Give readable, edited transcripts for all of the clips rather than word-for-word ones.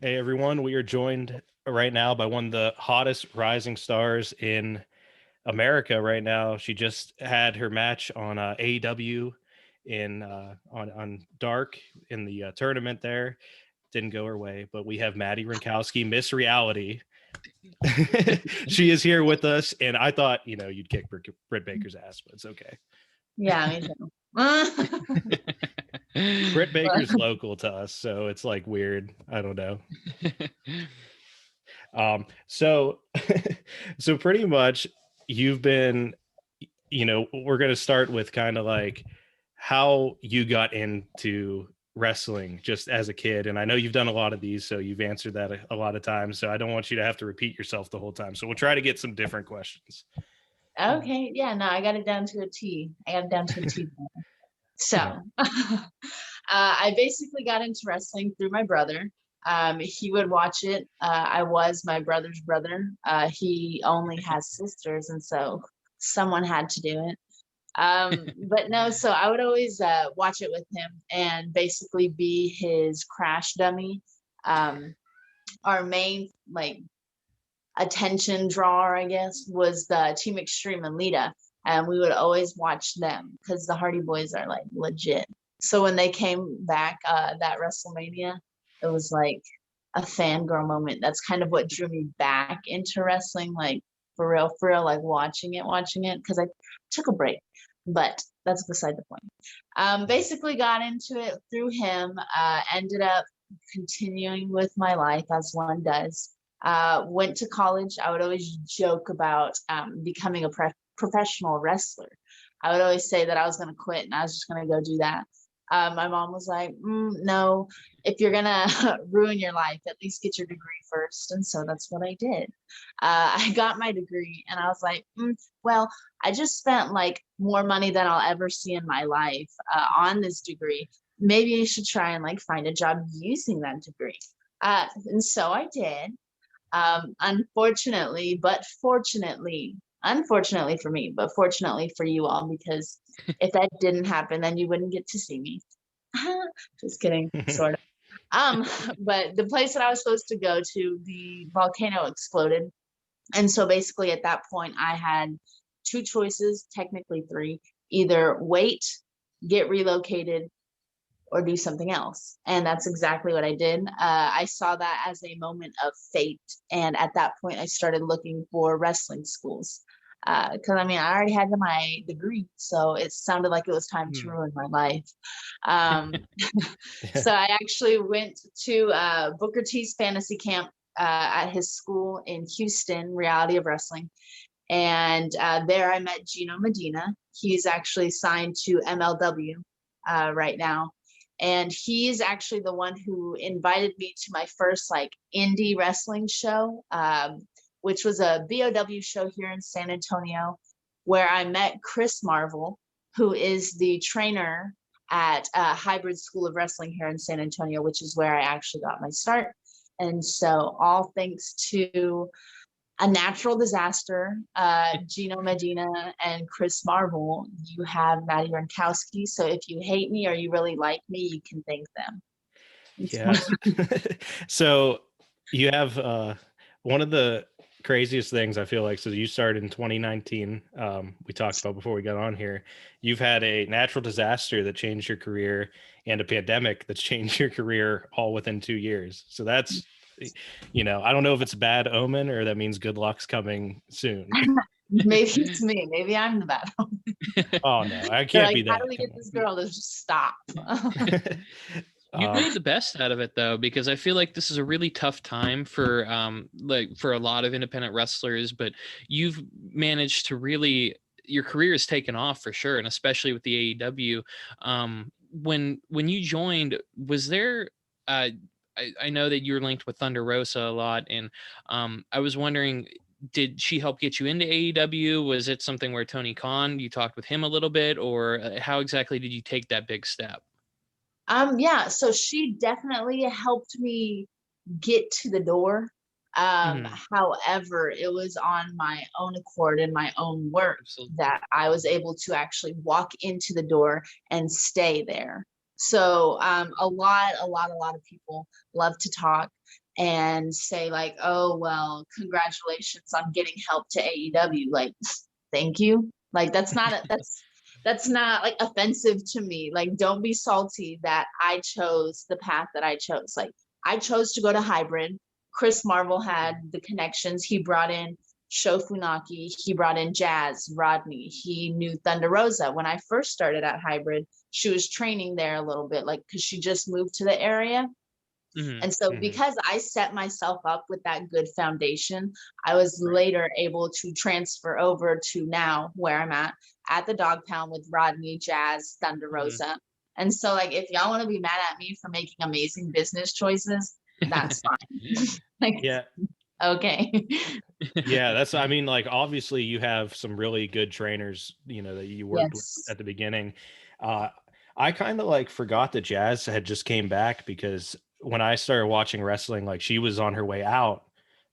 Hey everyone, we are joined right now by one of the hottest rising stars in America right now. She just had her match on AEW in on Dark in the tournament there. Didn't go her way, but we have Madi Wrenkowski, Miss Reality. She is here with us, and I thought you'd kick Britt Baker's ass, but it's okay. Yeah, me too. Britt Baker's local to us, so it's like weird. I don't know. So so pretty much you've been, we're going to start with kind of like how you got into wrestling just as a kid. And I know you've done a lot of these, so you've answered that a lot of times. So I don't want you to have to repeat yourself the whole time. So we'll try to get some different questions. Okay, yeah, no, I got it down to a T. I got it down to a T. So, I basically got into wrestling through my brother. He would watch it. I was my brother's brother. He only has sisters, and so someone had to do it. But no, so I would always watch it with him and basically be his crash dummy. Our main attention drawer, I guess, was the Team Extreme and Lita. And we would always watch them because the Hardy Boys are like legit. So when they came back that WrestleMania, it was like a fangirl moment. That's kind of what drew me back into wrestling, like for real, like watching it because I took a break. But that's beside the point. Basically got into it through him, ended up continuing with my life as one does. Went to college. I would always joke about becoming a professional wrestler. I would always say that I was going to quit and I was just going to go do that. My mom was like, no, if you're going to ruin your life, at least get your degree first. And so that's what I did. I got my degree and I was like, well, I just spent like more money than I'll ever see in my life on this degree. Maybe I should try and like find a job using that degree. And so I did. Unfortunately for me, but fortunately for you all, because if that didn't happen, then you wouldn't get to see me. Just kidding, sort of. But the place that I was supposed to go to, the volcano exploded. And so basically at that point, I had two choices, technically three: either wait, get relocated, or do something else. And that's exactly what I did. I saw that as a moment of fate. And at that point, I started looking for wrestling schools. Because I already had my degree, so it sounded like it was time to ruin my life. So I actually went to Booker T's fantasy camp at his school in Houston, Reality of Wrestling. And there I met Gino Medina. He's actually signed to MLW right now. And he's actually the one who invited me to my first like indie wrestling show, which was a BOW show here in San Antonio, where I met Chris Marvel, who is the trainer at Hybrid School of Wrestling here in San Antonio, which is where I actually got my start. And so all thanks to a natural disaster, Gino Medina and Chris Marvel, you have Madi Wrenkowski. So if you hate me or you really like me, you can thank them. Yeah. So you have one of the craziest things I feel like. So you started in 2019. We talked about before we got on here. You've had a natural disaster that changed your career and a pandemic that's changed your career all within 2 years. So that's, I don't know if it's a bad omen or that means good luck's coming soon. Maybe it's me. Maybe I'm the bad one. Oh no, I can't be that. How do we get this girl to just stop? You've made the best out of it though, because I feel like this is a really tough time for for a lot of independent wrestlers, but you've managed to really, your career has taken off for sure, and especially with the AEW. When you joined, was there I know that you're linked with Thunder Rosa a lot, and I was wondering, did she help get you into AEW? Was it something where Tony Khan, you talked with him a little bit, or how exactly did you take that big step? Yeah, so she definitely helped me get to the door. However, it was on my own accord and my own work that I was able to actually walk into the door and stay there. So a lot of people love to talk and say like, oh, well, congratulations on getting help to AEW. Like, thank you. Like, that's not like offensive to me. Like, don't be salty that I chose the path that I chose. Like, I chose to go to Hybrid. Chris Marvel had the connections. He brought in Sho Funaki. He brought in Jazz, Rodney. He knew Thunder Rosa. When I first started at Hybrid, she was training there a little bit, like, because she just moved to the area. And so because I set myself up with that good foundation, I was later able to transfer over to now where I'm at the Dog Pound with Rodney, Jazz, Thunder Rosa. And so, like, if y'all want to be mad at me for making amazing business choices, that's fine. Like, Yeah. Okay. Yeah, that's, I mean, like, obviously you have some really good trainers, you know, that you worked with at the beginning. I kind of like forgot that Jazz had just came back, because when I started watching wrestling, like, she was on her way out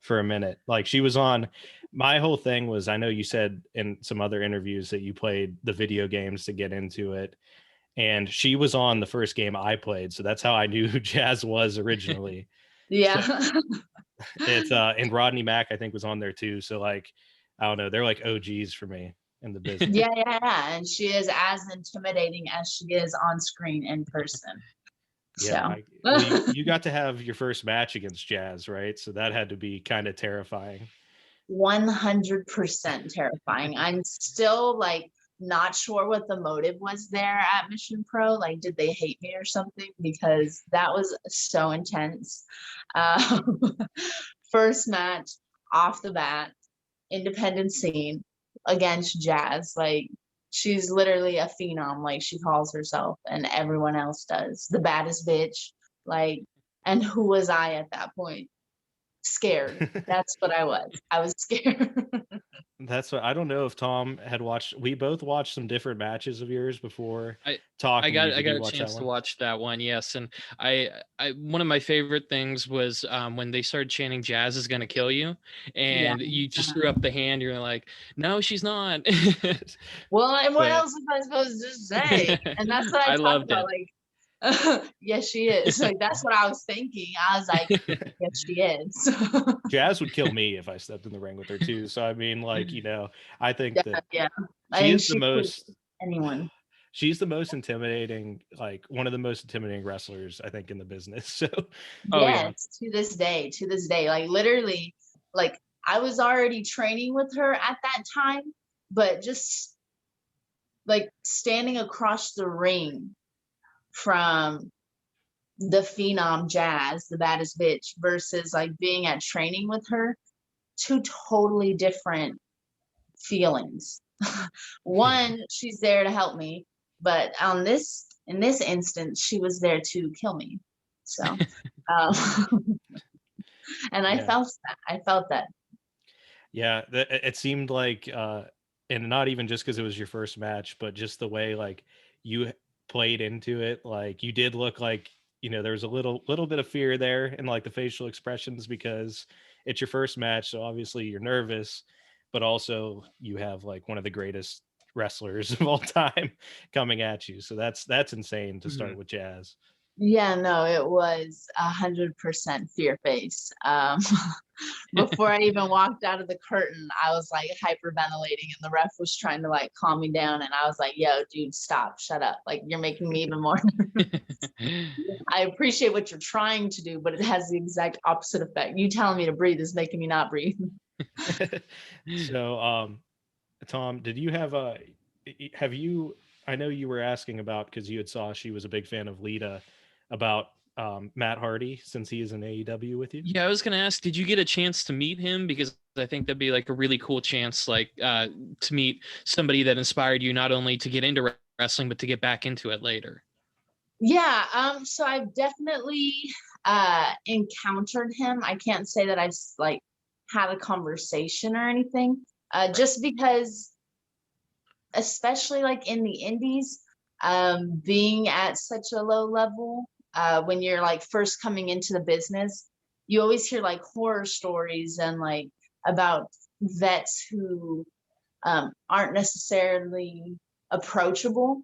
for a minute. Like, she was on, my whole thing was, I know you said in some other interviews that you played the video games to get into it, and she was on the first game I played. So that's how I knew who Jazz was originally. Yeah. So, it's and Rodney Mack, I think, was on there too. So, like, I don't know, they're like OGs for me in the business. Yeah. And she is as intimidating as she is on screen in person. Yeah. So. Well, you got to have your first match against Jazz, right? So that had to be kind of terrifying. 100% terrifying. I'm still like not sure what the motive was there at Mission Pro. Like, did they hate me or something? Because that was so intense. First match off the bat, independent scene against Jazz. Like, she's literally a phenom, like she calls herself, and everyone else does. The baddest bitch. Like, and who was I at that point? Scared. That's what I was. I was scared. That's what, I don't know if Tom had watched. We both watched some different matches of yours before I talking. got a chance to watch that one. Yes, and I one of my favorite things was when they started chanting "Jazz is gonna kill you," and you just threw up the hand. You're like, "No, she's not." Well, and what else was I supposed to say? And that's what I talked about. Like, yes, she is. Like, that's what I was thinking. I was like, yes, she is. Jazz would kill me if I stepped in the ring with her too. So I mean, like, you know, I think that she is the most anyone. She's the most intimidating, like one of the most intimidating wrestlers, I think, in the business. So yes, to this day, like, literally, like, I was already training with her at that time, but just like standing across the ring from the phenom Jazz, the baddest bitch, versus like being at training with her, two totally different feelings. One, she's there to help me, but in this instance, she was there to kill me. So, and I felt that. Yeah, it seemed like, and not even just because it was your first match, but just the way like you played into it. Like, you did look like, you know, there was a little bit of fear there in like the facial expressions, because it's your first match, so obviously you're nervous, but also you have like one of the greatest wrestlers of all time coming at you. So that's insane to start with Jazz. Yeah, no, it was 100% fear face. Before I even walked out of the curtain, I was like hyperventilating, and the ref was trying to like calm me down, and I was like, yo, dude, stop, shut up. Like, you're making me even more nervous. I appreciate what you're trying to do, but it has the exact opposite effect. You telling me to breathe is making me not breathe. So, Tom, did you have you, I know you were asking about, because you had saw she was a big fan of Lita, about Matt Hardy, since he is in AEW with you? Yeah, I was gonna ask, did you get a chance to meet him? Because I think that'd be like a really cool chance, like to meet somebody that inspired you not only to get into wrestling, but to get back into it later. Yeah, so I've definitely encountered him. I can't say that I've like had a conversation or anything, just because, especially like in the indies, being at such a low level, when you're like first coming into the business, you always hear like horror stories and like about vets who aren't necessarily approachable.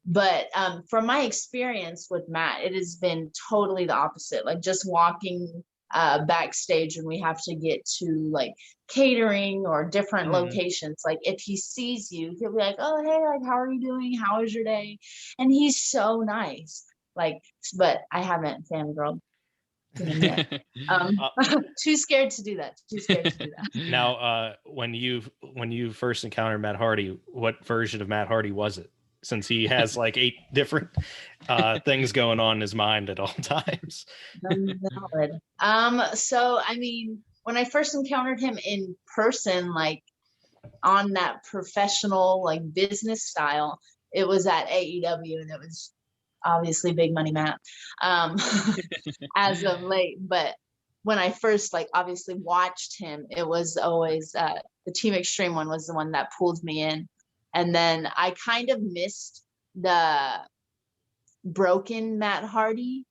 But from my experience with Matt, it has been totally the opposite. Like, just walking backstage when we have to get to like catering or different locations. Like if he sees you, he'll be like, oh, hey, like, how are you doing? How was your day? And he's so nice. Like, but I haven't fangirled him yet. Too scared to do that. Now, when you first encountered Matt Hardy, what version of Matt Hardy was it? Since he has like 8 different things going on in his mind at all times. So I mean, when I first encountered him in person, like on that professional, like business style, it was at AEW, and it was obviously Big Money Matt, as of late. But when I first like obviously watched him, it was always the Team Extreme one was the one that pulled me in. And then I kind of missed the broken Matt Hardy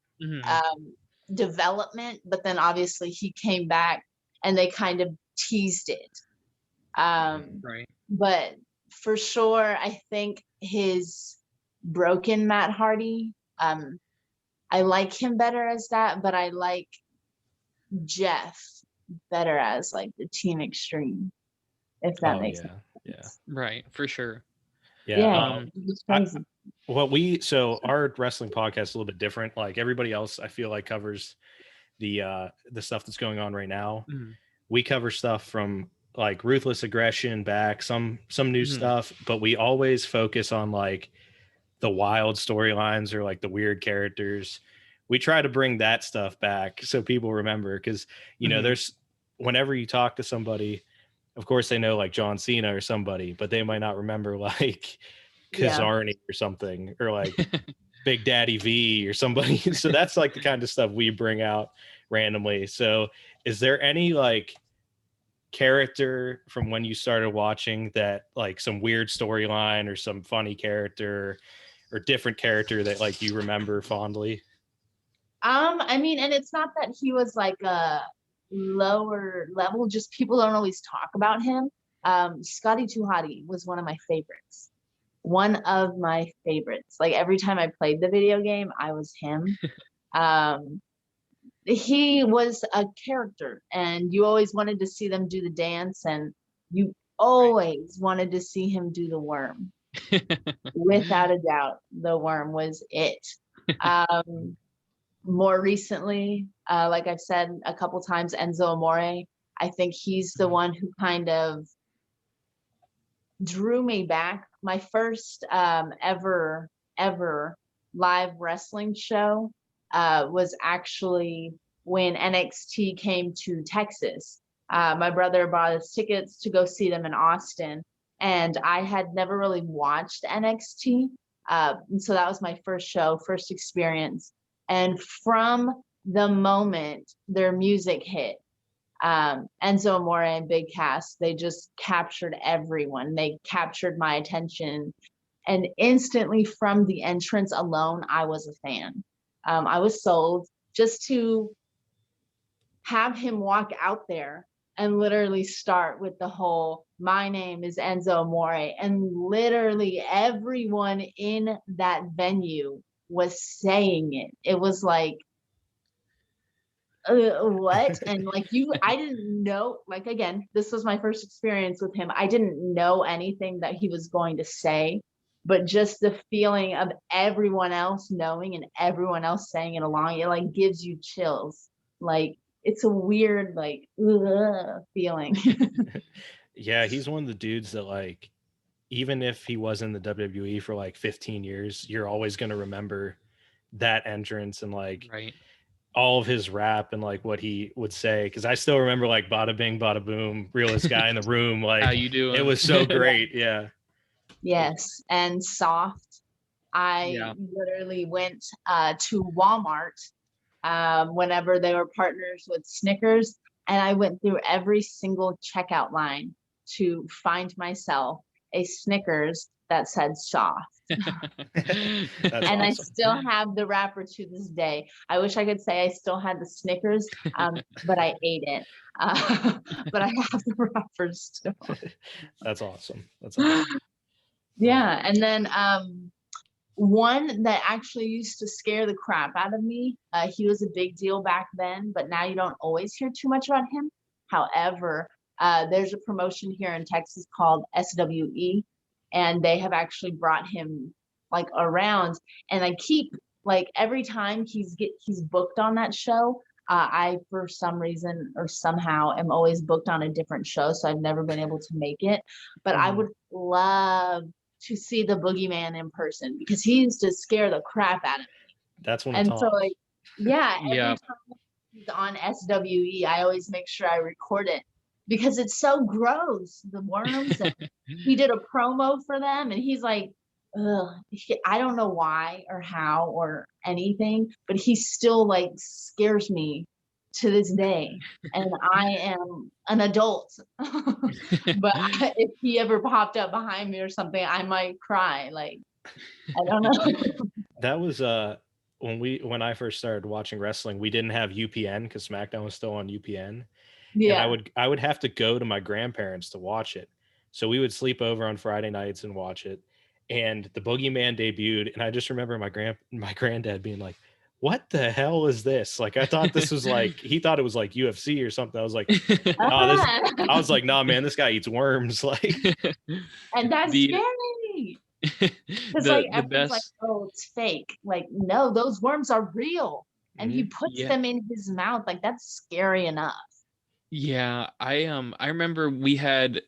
development, but then obviously he came back and they kind of teased it. Right. But for sure, I think his broken Matt Hardy, I like him better as that, but I like Jeff better as like the Team Extreme, if that makes sense. Yeah. Right, for sure. Yeah. So our wrestling podcast is a little bit different. Like everybody else, I feel like covers the stuff that's going on right now. We cover stuff from like Ruthless Aggression back, some new stuff, but we always focus on like the wild storylines or like the weird characters. We try to bring that stuff back so people remember, because you know there's whenever you talk to somebody, of course they know like John Cena or somebody, but they might not remember like Kazarni or something, or like Big Daddy V or somebody. So that's like the kind of stuff we bring out randomly. So is there any like character from when you started watching that like some weird storyline or some funny character or different character that like you remember fondly? I mean, and it's not that he was like a lower level, just people don't always talk about him. Scotty 2 Hotty was one of my favorites. Like every time I played the video game, I was him. He was a character, and you always wanted to see them do the dance, and you always wanted to see him do the worm. Without a doubt, the worm was it. More recently, like I've said a couple times, Enzo Amore, I think he's the one who kind of drew me back. My first ever live wrestling show was actually when NXT came to Texas. My brother bought us tickets to go see them in Austin, and I had never really watched NXT. So that was my first show, first experience. And from the moment their music hit, Enzo Amore and Big Cass, they just captured everyone. They captured my attention. And instantly from the entrance alone, I was a fan. I was sold. Just to have him walk out there and literally start with the whole, my name is Enzo Amore. And literally everyone in that venue was saying it. It was like, what? And like I didn't know, like, again, this was my first experience with him. I didn't know anything that he was going to say, but just the feeling of everyone else knowing and everyone else saying it along, it like gives you chills. Like it's a weird, like, feeling. Yeah, he's one of the dudes that like, even if he was in the WWE for like 15 years, you're always going to remember that entrance and like all of his rap and like what he would say. Cause I still remember like bada bing, bada boom, realest guy in the room. Like, how you doing? It was so great. Yeah. Yes. And Soft. I literally went to Walmart whenever they were partners with Snickers. And I went through every single checkout line to find myself a Snickers that said Soft. And awesome. I still have the wrapper to this day. I wish I could say I still had the Snickers, but I ate it. But I have the wrapper still. That's awesome. That's awesome. Yeah. And then one that actually used to scare the crap out of me. He was a big deal back then, but now you don't always hear too much about him. However, there's a promotion here in Texas called SWE, and they have actually brought him like around. And I keep like every time he's booked on that show, I for some reason or somehow am always booked on a different show, so I've never been able to make it. But I would love to see the Boogeyman in person because he used to scare the crap out of me. That's one. And so like, yeah, every Yeah. time he's on SWE, I always make sure I record it because it's so gross. The worms. And he did a promo for them, and he's like, ugh, I don't know why or how or anything, but he still like scares me to this day. And I am an adult. But if he ever popped up behind me or something, I might cry. Like, I don't know. That was when I first started watching wrestling, we didn't have UPN because SmackDown was still on UPN. Yeah. And I would have to go to my grandparents to watch it. So we would sleep over on Friday nights and watch it. And the Boogeyman debuted, and I just remember my granddad being like, "What the hell is this?" Like, I thought this was like, he thought it was like UFC or something. I was like, I was like, "Nah, man, this guy eats worms." Like, and that's scary. Because like everyone's like, "Oh, it's fake." Like, no, those worms are real, and he puts them in his mouth. Like, that's scary enough. Yeah, I remember we had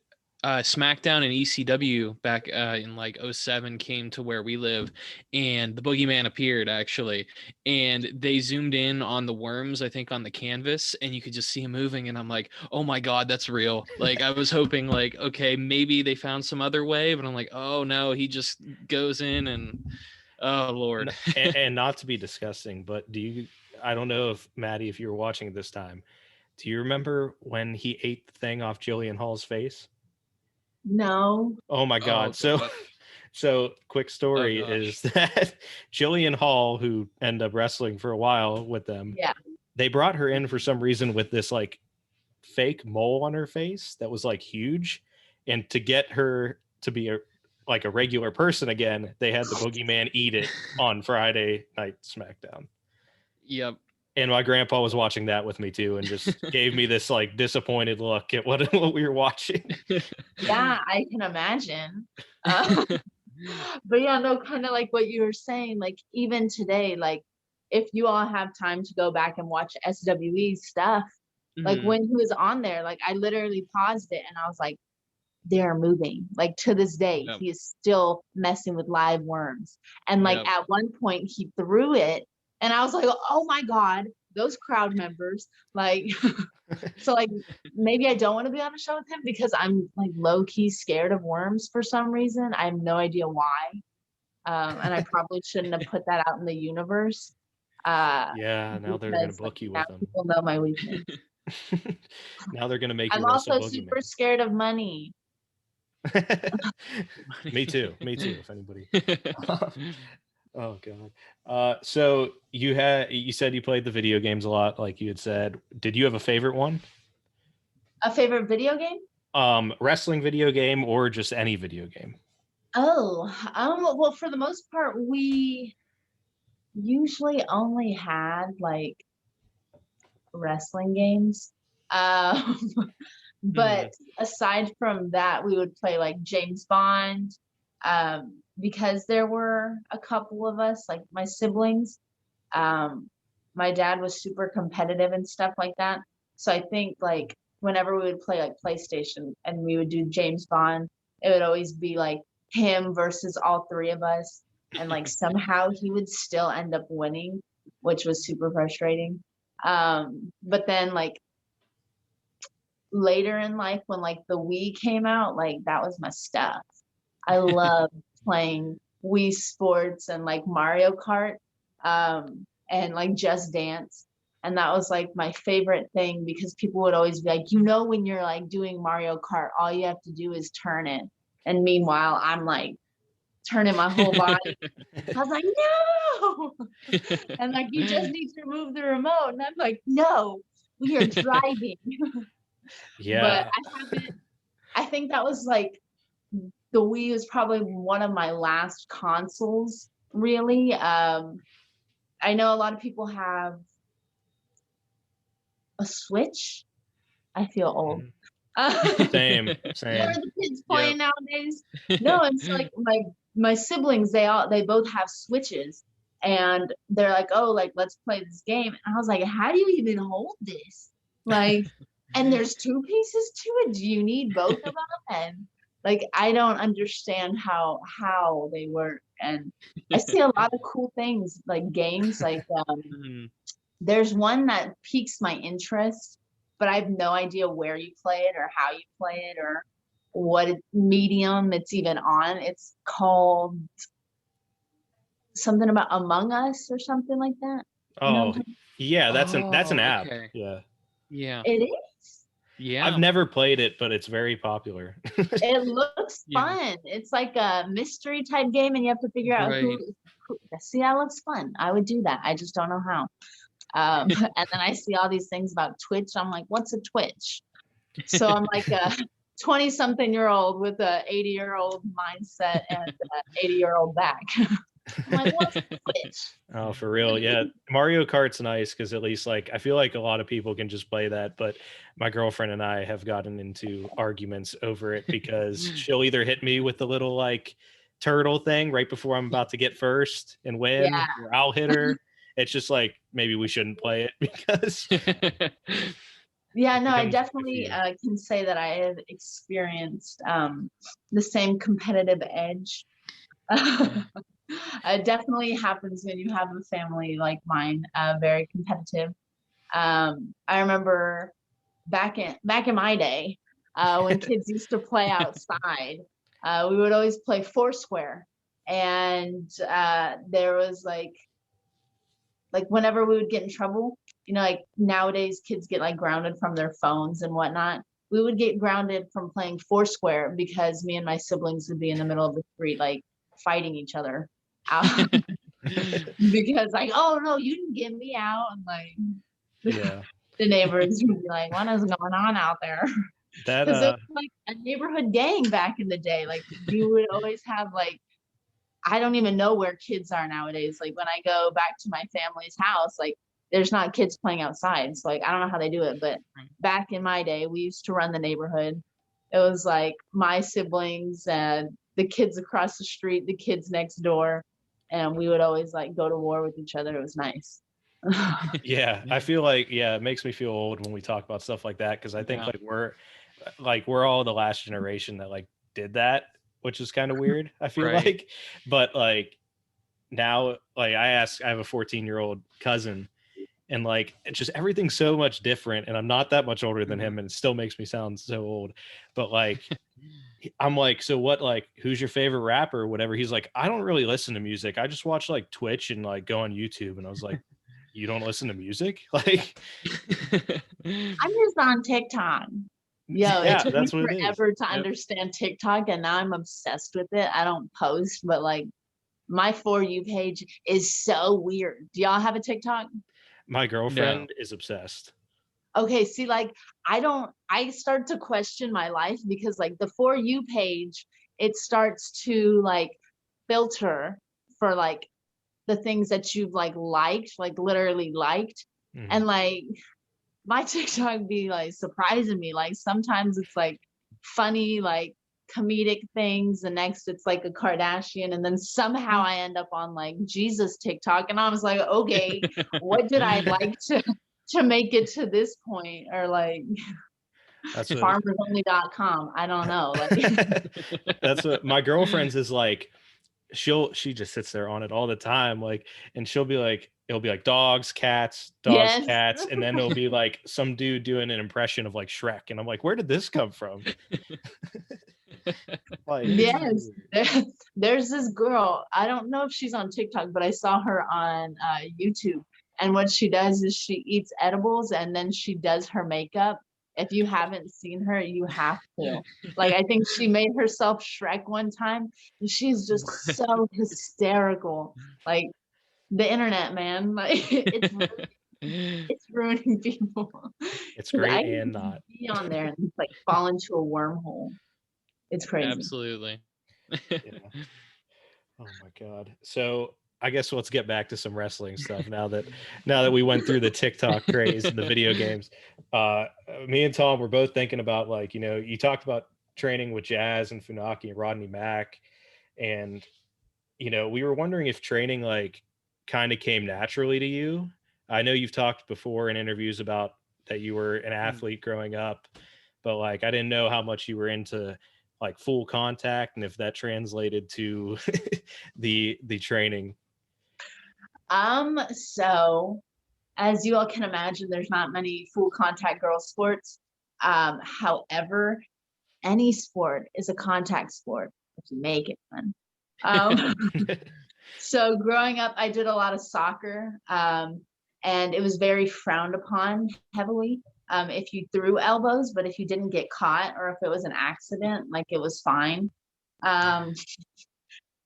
SmackDown and ECW back in like 07 came to where we live, and the Boogeyman appeared actually, and they zoomed in on the worms, I think on the canvas, and you could just see him moving, and I'm like, oh my God, that's real. Like, I was hoping like, okay, maybe they found some other way, but I'm like, oh no, he just goes in and oh Lord. and not to be disgusting, but I don't know if Maddie, if you were watching at this time, do you remember when he ate the thing off Jillian Hall's face? No. Oh my God. So quick story is that Jillian Hall, who ended up wrestling for a while with them, they brought her in for some reason with this like fake mole on her face that was like huge. And to get her to be a regular person again, they had the Boogeyman eat it on Friday Night SmackDown. Yep. And my grandpa was watching that with me too, and just gave me this like disappointed look at what we were watching. Yeah, I can imagine. But yeah, no, kind of like what you were saying, like even today, like if you all have time to go back and watch SWE stuff, like when he was on there, like I literally paused it and I was like, they're moving. Like to this day, he is still messing with live worms. And like at one point he threw it and I was like, oh my God, those crowd members, like, so like maybe I don't want to be on a show with him because I'm like low key scared of worms for some reason. I have no idea why. And I probably shouldn't have put that out in the universe. Yeah, now they're going to book you with them. People know my weakness. Now they're going to make you I'm also super scared of money. Me too, if anybody. Oh God. So you said you played the video games a lot, like you had said. Did you have a favorite one? A favorite video game? Wrestling video game or just any video game? Oh, well, for the most part, we usually only had like wrestling games. But aside from that, we would play like James Bond, because there were a couple of us, like my siblings. My dad was super competitive and stuff like that. So I think like whenever we would play like PlayStation and we would do James Bond, it would always be like him versus all three of us. And like somehow he would still end up winning, which was super frustrating. But then like later in life when like the Wii came out, like that was my stuff. I love playing Wii Sports and like Mario Kart, and like Just Dance. And that was like my favorite thing because people would always be like, when you're like doing Mario Kart, all you have to do is turn it. And meanwhile, I'm like turning my whole body. I was like, no. And like, you just need to remove the remote. And I'm like, no, we are driving. Yeah. But I think that was like, the Wii was probably one of my last consoles really. I know a lot of people have a Switch. I feel old. Same. What are the kids playing nowadays? No, it's like my siblings, they both have Switches, and they're like, oh, like let's play this game. And I was like, how do you even hold this? Like, and there's 2 pieces to it. Do you need both of them? And like, I don't understand how they work. And I see a lot of cool things, like games, like there's one that piques my interest, but I have no idea where you play it or how you play it or what medium it's even on. It's called something about Among Us or something like that. Oh, yeah, that's an app. Okay. Yeah. Yeah. It is? Yeah. I've never played it, but it's very popular. It looks fun. It's like a mystery type game, and you have to figure out who. See, that looks fun. I would do that. I just don't know how. And then I see all these things about Twitch. I'm like, what's a Twitch? So I'm like a 20-something-year-old with a 80-year-old mindset and an 80-year-old back. I'm like, what's a Twitch? Oh, for real. Yeah. Mario Kart's nice because at least like I feel like a lot of people can just play that, but my girlfriend and I have gotten into arguments over it because she'll either hit me with the little like turtle thing right before I'm about to get first and win, or I'll hit her. It's just like maybe we shouldn't play it because yeah, no, I definitely can say that I have experienced the same competitive edge. It definitely happens when you have a family like mine, very competitive. I remember back in my day, when kids used to play outside, we would always play Foursquare, and there was like whenever we would get in trouble, you know, like nowadays kids get like grounded from their phones and whatnot. We would get grounded from playing Foursquare because me and my siblings would be in the middle of the street, like fighting each other out. Because like, oh no, you didn't get me out. And like, the neighbors would be like, what is going on out there? Because it was like a neighborhood gang back in the day. Like you would always have like, I don't even know where kids are nowadays. Like when I go back to my family's house, like there's not kids playing outside. So like, I don't know how they do it, but back in my day, we used to run the neighborhood. It was like my siblings and the kids across the street, the kids next door. And we would always like go to war with each other. It was nice. Yeah, I feel like, it makes me feel old when we talk about stuff like that. Cause I think we're all the last generation that like did that, which is kind of weird. I feel like, but like now, like I have a 14-year-old cousin, and like it's just everything's so much different, and I'm not that much older than him, and it still makes me sound so old. But like I'm like, so what, like who's your favorite rapper or whatever? He's like, I don't really listen to music, I just watch like Twitch and like go on YouTube. And I was like, you don't listen to music? Like I'm just on TikTok. It took me forever to understand TikTok, and now I'm obsessed with it. I don't post, but like my For You page is so weird. Do y'all have a TikTok? My girlfriend is obsessed. Okay, see, like I start to question my life because like the For You page, it starts to like filter for like the things that you've like literally liked. And like my TikTok be like surprising me. Like sometimes it's like funny, like comedic things. The next it's like a Kardashian, and then somehow I end up on like Jesus TikTok, and I was like, okay, what did I like to make it to this point? Or like that's farmersonly.com. I don't know. Like that's what my girlfriend's is like. She just sits there on it all the time, like, and she'll be like, it'll be like dogs, cats, cats, and then it'll be like some dude doing an impression of like Shrek, and I'm like, where did this come from? Like, yes, there's this girl, I don't know if she's on TikTok, but I saw her on YouTube, and what she does is she eats edibles and then she does her makeup. If you haven't seen her, you have to. Like, I think she made herself Shrek one time, and she's just so hysterical. Like, the internet, man, like it's ruining people. It's great and not. Be on there and like fall into a wormhole. It's crazy. Absolutely. Oh my God. So I guess let's get back to some wrestling stuff now that we went through the TikTok craze and the video games. Me and Tom were both thinking about, like, you talked about training with Jazz and Funaki and Rodney Mack, and we were wondering if training like kind of came naturally to you. I know you've talked before in interviews about that you were an athlete growing up, but like I didn't know how much you were into like full contact and if that translated to the training. So as you all can imagine, there's not many full contact girl sports. However, any sport is a contact sport if you make it fun. So growing up, I did a lot of soccer, and it was very frowned upon heavily if you threw elbows, but if you didn't get caught or if it was an accident, like it was fine.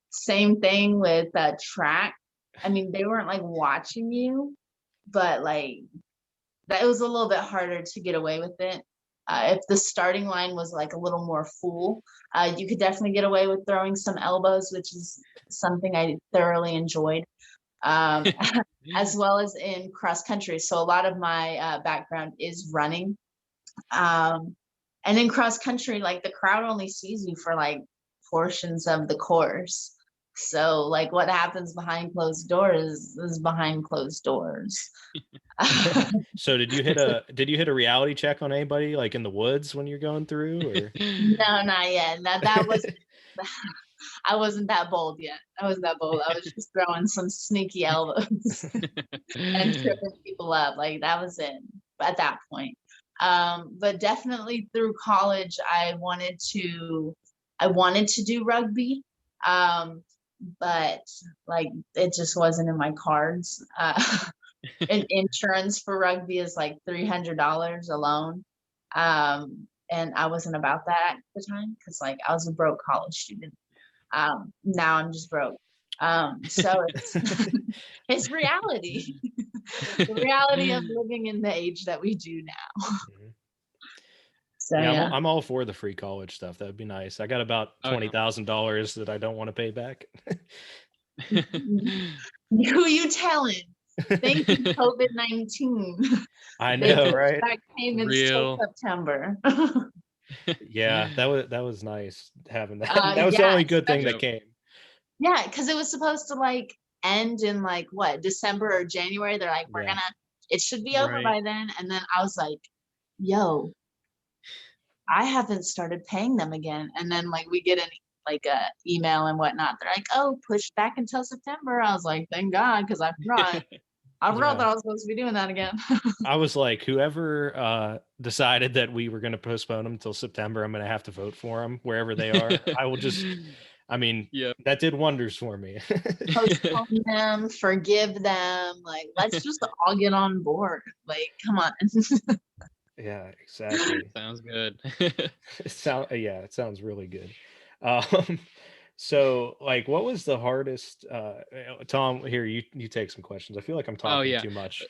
Same thing with track. I mean, they weren't like watching you, but like that, it was a little bit harder to get away with it. If the starting line was like a little more full, you could definitely get away with throwing some elbows, which is something I thoroughly enjoyed, as well as in cross country. So a lot of my background is running. And in cross country, like the crowd only sees you for like portions of the course. So like what happens behind closed doors is behind closed doors. So did you hit a reality check on anybody like in the woods when you're going through, or? No, not yet. That was I wasn't that bold yet. I wasn't that bold. I was just throwing some sneaky elbows and tripping people up. Like that was it at that point. But definitely through college, I wanted to do rugby. But like it just wasn't in my cards. And insurance for rugby is like $300 alone. And I wasn't about that at the time because like I was a broke college student. Now I'm just broke. So it's reality. The reality of living in the age that we do now. So yeah. I'm all for the free college stuff. That'd be nice. I got about $20,000 that I don't want to pay back. Who you telling? Thank you, COVID-19. I know, right? That came in September. Yeah, that was nice having that. That was the only good thing that came. Yeah, because it was supposed to like end in like what, December or January. They're like, it should be over by then. And then I was like, yo, I haven't started paying them again. And then like we get an like a email and whatnot. They're like, oh, push back until September. I was like, thank God, because I forgot. I forgot that I was supposed to be doing that again. I was like, whoever decided that we were going to postpone them until September, I'm going to have to vote for them wherever they are. I will just, I mean, that did wonders for me. Postpone them, forgive them. Like, let's just all get on board. Like, come on. Yeah, exactly. Sounds good. It sounds really good. So like what was the hardest Tom, here you take some questions. I feel like I'm talking too much.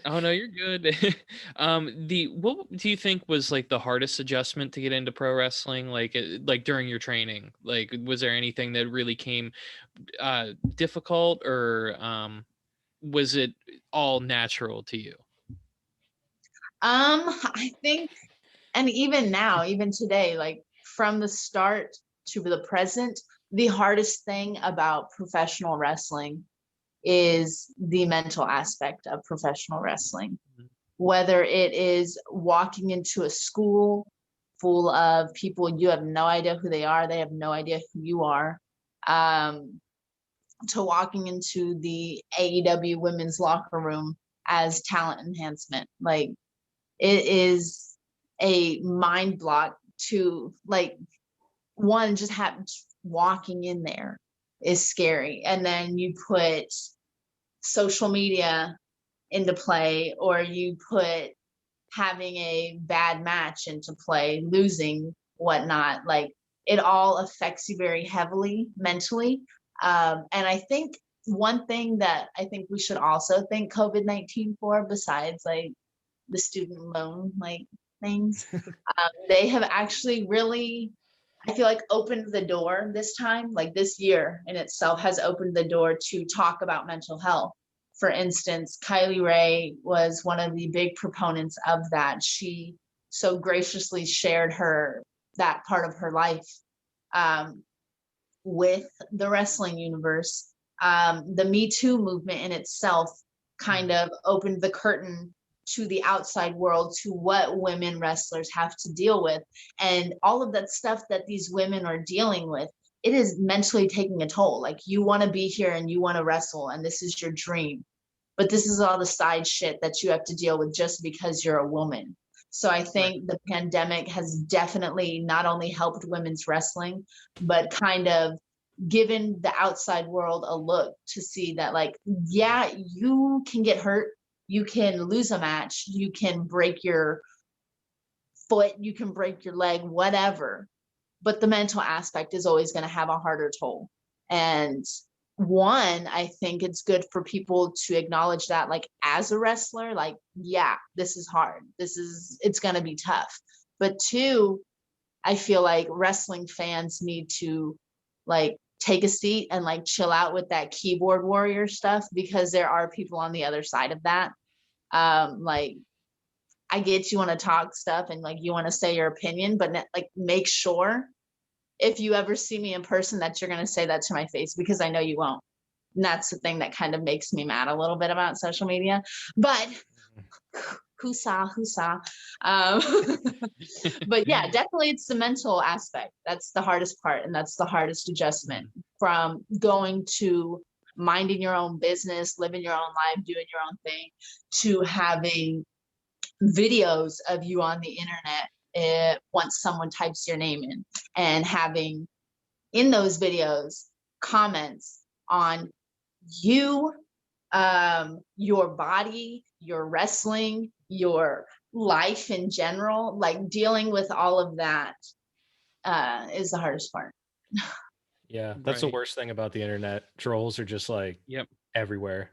Oh no, you're good. What do you think was like the hardest adjustment to get into pro wrestling, like during your training? Like was there anything that really came difficult, or was it all natural to you? I think, and even now, even today, like from the start to the present, the hardest thing about professional wrestling is the mental aspect of professional wrestling. Whether it is walking into a school full of people, you have no idea who they are, they have no idea who you are, to walking into the AEW women's locker room as talent enhancement. Like it is a mind block to like, one, just walking in there is scary. And then you put social media into play, or you put having a bad match into play, losing, whatnot. Like it all affects you very heavily mentally. And I think one thing that I think we should also thank COVID-19 for, besides like the student loan like things, they have actually really I feel like opened the door this time, like this year in itself has opened the door to talk about mental health. For instance, Kylie Ray was one of the big proponents of that. She so graciously shared that part of her life with the wrestling universe. The Me Too movement in itself kind of opened the curtain to the outside world, to what women wrestlers have to deal with. And all of that stuff that these women are dealing with, it is mentally taking a toll. Like, you want to be here and you want to wrestle and this is your dream. But this is all the side shit that you have to deal with just because you're a woman. So I think the pandemic has definitely not only helped women's wrestling, but kind of given the outside world a look to see that, like, yeah, you can get hurt, you can lose a match, you can break your foot, you can break your leg, whatever. But the mental aspect is always going to have a harder toll. And one, I think it's good for people to acknowledge that, like, as a wrestler, like, yeah, this is hard. It's going to be tough. But two, I feel like wrestling fans need to, like, take a seat and, like, chill out with that keyboard warrior stuff, because there are people on the other side of that. Like, I get you want to talk stuff and, like, you want to say your opinion, but like, make sure if you ever see me in person that you're going to say that to my face, because I know you won't. And that's the thing that kind of makes me mad a little bit about social media. But whoosah. But yeah, definitely it's the mental aspect. That's the hardest part. And that's the hardest adjustment, from going to minding your own business, living your own life, doing your own thing, to having videos of you on the internet once someone types your name in, and having in those videos comments on you, your body, your wrestling, your life in general. Like, dealing with all of that is the hardest part. Yeah, that's the worst thing about the internet. Trolls are just like everywhere.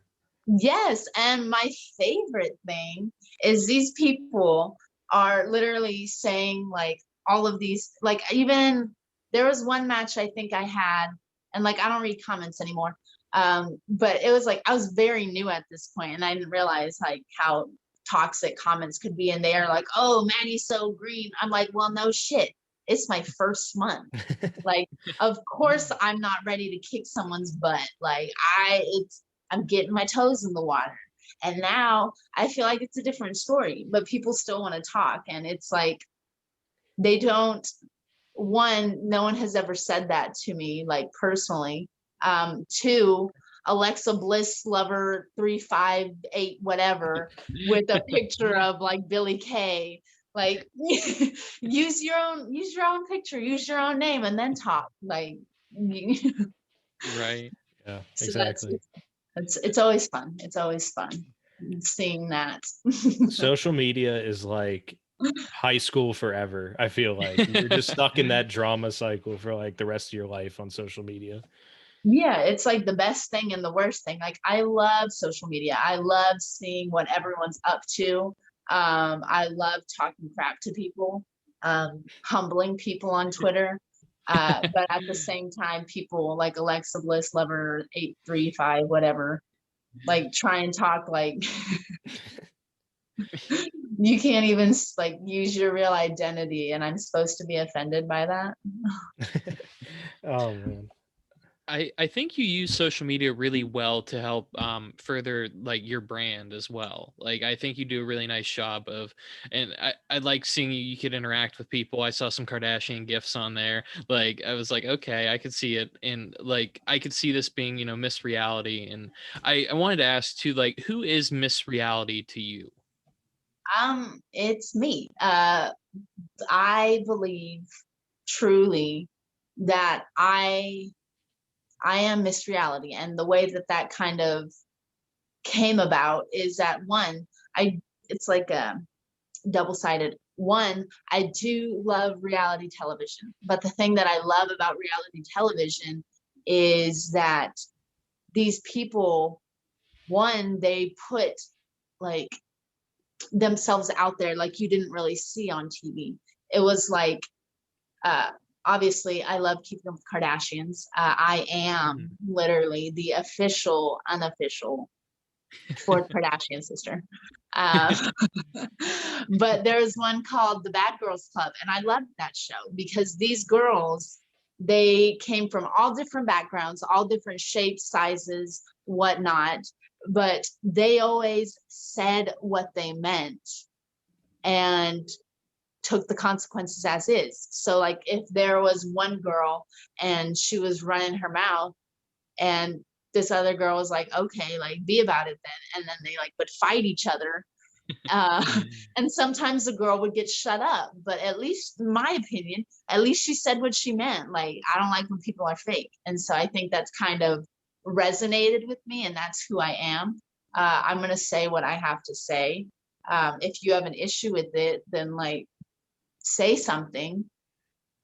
Yes, and my favorite thing is these people are literally saying, like, all of these, like, even there was one match I think I had, and, like, I don't read comments anymore. But it was like, I was very new at this point and I didn't realize, like, how toxic comments could be. And they are like, oh, Maddie's so green. I'm like, well, no shit. It's my first month. Like, of course I'm not ready to kick someone's butt. Like, I'm getting my toes in the water. And now I feel like it's a different story, but people still want to talk. And it's like, they don't, one, no one has ever said that to me, like, personally. Two, Alexa Bliss lover 358 whatever with a picture of, like, Billy Kay. Like, use your own picture, use your own name, and then talk. Like, right. Yeah, so exactly. It's always fun. It's always fun seeing that. Social media is like high school forever. I feel like you're just stuck in that drama cycle for, like, the rest of your life on social media. Yeah, it's like the best thing and the worst thing. Like, I love social media. I love seeing what everyone's up to. I love talking crap to people, humbling people on Twitter. But at the same time, people like Alexa Bliss lover 835 whatever, like, try and talk like you can't even, like, use your real identity, and I'm supposed to be offended by that. Oh man. I think you use social media really well to help further, like, your brand as well. Like, I think you do a really nice job of, and I like seeing you could interact with people. I saw some Kardashian gifs on there. Like, I was like, okay, I could see it. And, like, I could see this being, Miss Reality. And I wanted to ask too, like, who is Miss Reality to you? It's me. I believe truly that I am Miss Reality, and the way that kind of came about is that, one, it's like a double-sided. One, I do love reality television, but the thing that I love about reality television is that these people, one, they put, like, themselves out there like you didn't really see on TV. It was like, obviously I love Keeping Up with Kardashians. I am literally the unofficial fourth Kardashian sister. But there's one called The Bad Girls Club, and I loved that show because these girls, they came from all different backgrounds, all different shapes, sizes, whatnot, but they always said what they meant and took the consequences as is. So like if there was one girl and she was running her mouth and this other girl was like, okay, like be about it then. And then they like would fight each other. And sometimes the girl would get shut up, but at least in my opinion, at least she said what she meant. Like, I don't like when people are fake. And so I think that's kind of resonated with me, and that's who I am. I'm going to say what I have to say. If you have an issue with it, then like say something.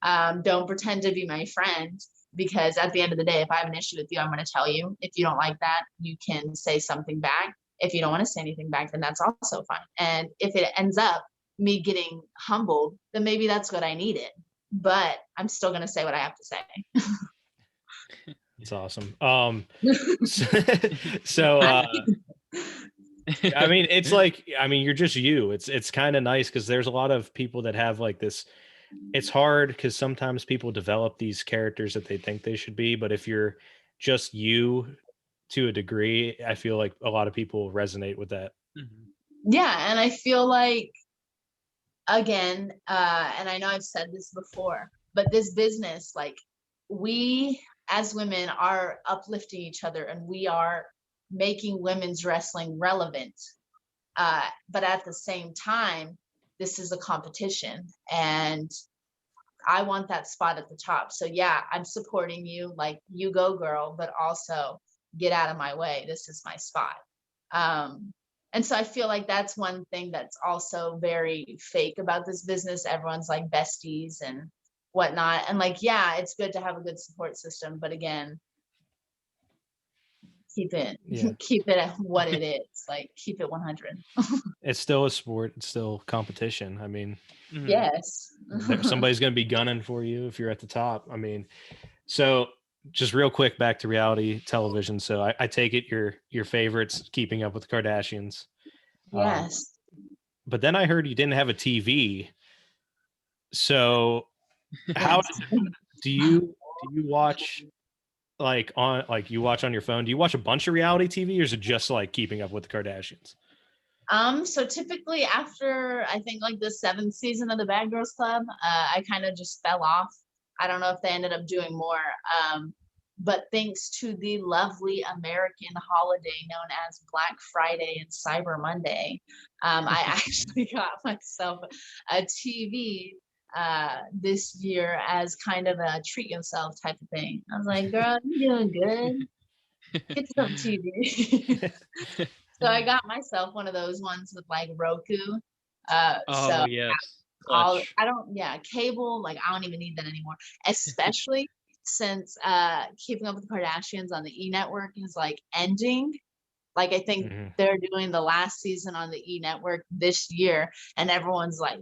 Don't pretend to be my friend, because at the end of the day, if I have an issue with you, I'm going to tell you. If you don't like that, you can say something back. If you don't want to say anything back, then that's also fine. And if it ends up me getting humbled, then maybe that's what I needed. But I'm still going to say what I have to say. It's awesome. So I mean, it's like, I mean, you're just you. It's kind of nice because there's a lot of people that have like this. It's hard because sometimes people develop these characters that they think they should be, but if you're just you to a degree, I feel like a lot of people resonate with that. Yeah, and I feel like, again, and I know I've said this before, but this business, like, we as women are uplifting each other and we are making women's wrestling relevant. But at the same time, this is a competition and I want that spot at the top. So yeah, I'm supporting you, like, you go girl, but also get out of my way. This is my spot. And so I feel like that's one thing that's also very fake about this business. Everyone's like besties and whatnot. And like, yeah, it's good to have a good support system, but again, keep it at what it is. Like, keep it 100. It's still a sport. It's still competition. I mean, yes, somebody's going to be gunning for you if you're at the top. I mean, so just real quick, back to reality television. So I take it your favorites, Keeping Up with the Kardashians. yes. But then I heard you didn't have a TV. So how do you watch, like, you watch on your phone? Do you watch a bunch of reality TV, or is it just like Keeping Up with the Kardashians? So typically after, I think, like the 7th season of the Bad Girls Club, I kind of just fell off. I don't know if they ended up doing more. But thanks to the lovely American holiday known as Black Friday and Cyber Monday, I actually got myself a TV this year as kind of a treat yourself type of thing. I was like, girl, you're doing good. Get some TV. So I got myself one of those ones with like Roku. So yes. Cable, like I don't even need that anymore, especially since Keeping Up with the Kardashians on the E Network is like ending. Like, I think they're doing the last season on the E Network this year, and everyone's like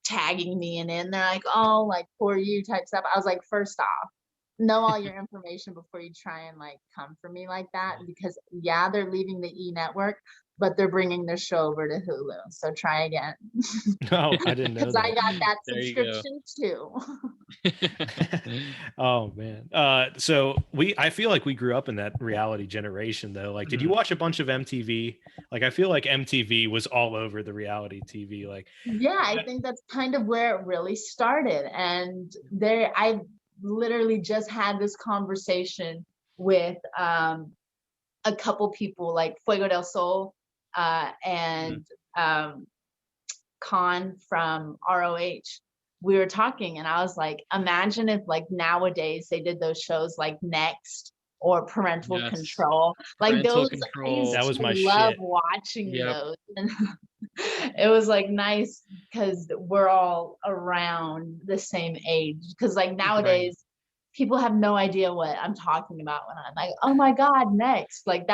tagging me in. They're like, oh, like, poor you type stuff. I was like, first off, know all your information before you try and like come for me like that, because yeah, they're leaving the E Network, but they're bringing their show over to Hulu. So try again. Oh, I didn't know because I got that subscription too. Oh man. So I feel like we grew up in that reality generation though. Like, did you watch a bunch of MTV? Like, I feel like MTV was all over the reality TV. Like, yeah, I think that's kind of where it really started. And I literally just had this conversation with a couple people, like Fuego del Sol and Khan from ROH. We were talking and I was like, imagine if like nowadays they did those shows like Next or Parental Control. Like Parental those Control. That was my love shit. watching those. And it was like nice because we're all around the same age. Because like nowadays people have no idea what I'm talking about when I'm like, oh my God, Next. Like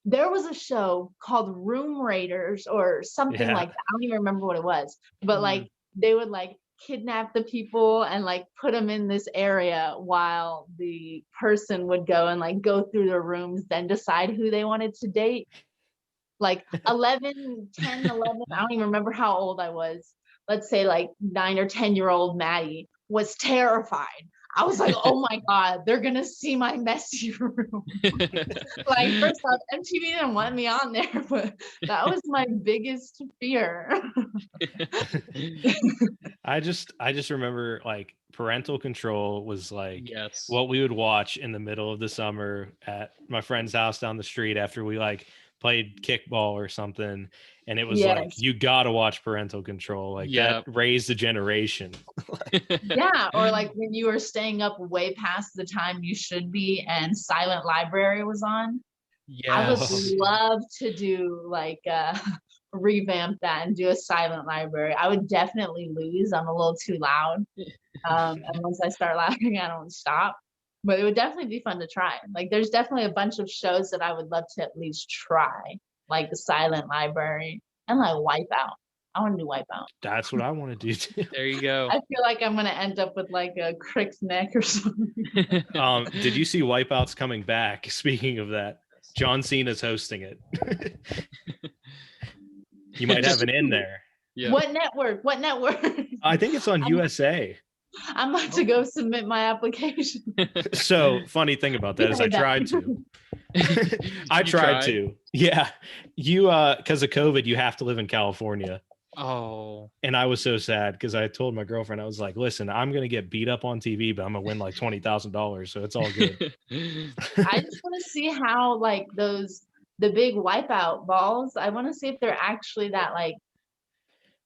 there was a show called Room Raiders or something like that. I don't even remember what it was, but like they would like kidnap the people and like put them in this area while the person would go and like go through their rooms, then decide who they wanted to date. Like 11, 10, 11, I don't even remember how old I was. Let's say like 9 or 10-year-old Maddie was terrified. I was like, oh my God, they're going to see my messy room. Like, first off, MTV didn't want me on there, but that was my biggest fear. I just remember like parental control was like Yes. what we would watch in the middle of the summer at my friend's house down the street after we like played kickball or something, and it was like you gotta watch parental control, like that raised a generation. Yeah, or like when you were staying up way past the time you should be and Silent Library was on. I would love to do like revamp that and do a Silent Library. I would definitely lose. I'm a little too loud. And once I start laughing, I don't stop. But it would definitely be fun to try. Like there's definitely a bunch of shows that I would love to at least try, like the Silent Library and like Wipeout. I want to do Wipeout. That's what I want to do too. There you go. I feel like I'm gonna end up with like a crick's neck or something. Did you see Wipeout's coming back? Speaking of that, John Cena's hosting it. You might have an in there. Yeah. What network? I think it's on USA. I'm about to go submit my application. So funny thing about that is I tried to. I tried to. Yeah. You because of COVID, you have to live in California. Oh. And I was so sad because I told my girlfriend, I was like, listen, I'm gonna get beat up on TV, but I'm gonna win like $20,000, so it's all good. I just want to see how like the big Wipeout balls, I want to see if they're actually that like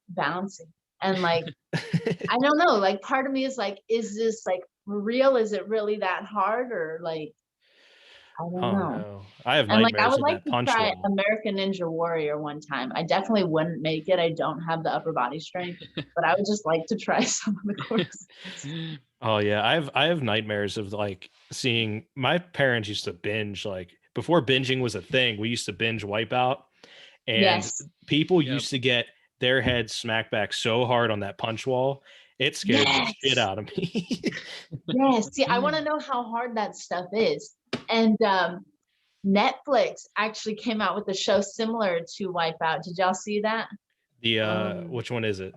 bouncing. And like I don't know, like part of me is like, is this like real? Is it really that hard? Or like I don't know. No. I have nightmares. And like I would like to try one. American Ninja Warrior one time. I definitely wouldn't make it. I don't have the upper body strength, but I would just like to try some of the courses. Oh yeah, I have nightmares of like seeing my parents used to binge, like before binging was a thing. We used to binge Wipeout, and people used to get their heads smacked back so hard on that punch wall. It scared the shit out of me. See, I want to know how hard that stuff is. And Netflix actually came out with a show similar to Wipeout. Did y'all see that? The which one is it?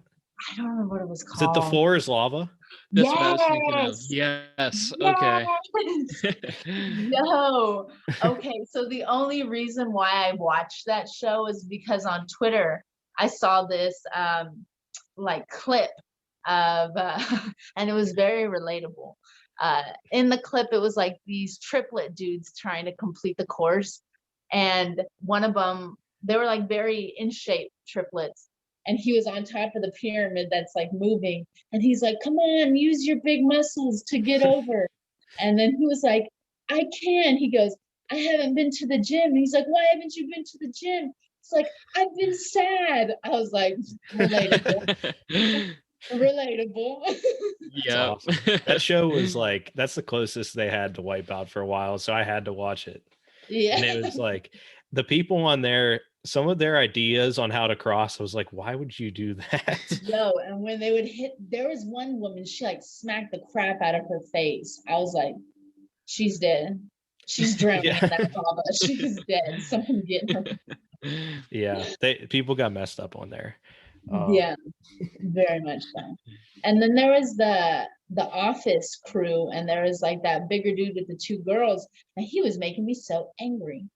I don't remember what it was called. Is it The Floor is Lava? That's what I was thinking of. Yes. Okay. No. Okay. So the only reason why I watched that show is because on Twitter I saw this like clip of and it was very relatable. In the clip, it was like these triplet dudes trying to complete the course, and one of them, they were like very in shape triplets, and he was on top of the pyramid that's like moving, and he's like, come on, use your big muscles to get over. And then he was like, I can. He goes, I haven't been to the gym. And he's like, why haven't you been to the gym? It's like, I've been sad. I was like, relatable. Yeah. Awesome. That show was like, that's the closest they had to Wipeout for a while, so I had to watch it. Yeah. And it was like the people on there, some of their ideas on how to cross, I was like, why would you do that? No, and when they would hit, there was one woman, she like smacked the crap out of her face. I was like, she's dead. She's drowning in that lava. She's dead. Someone get her. Yeah, people got messed up on there. Yeah, very much so. And then there was the Office crew, and there was like that bigger dude with the two girls, and he was making me so angry.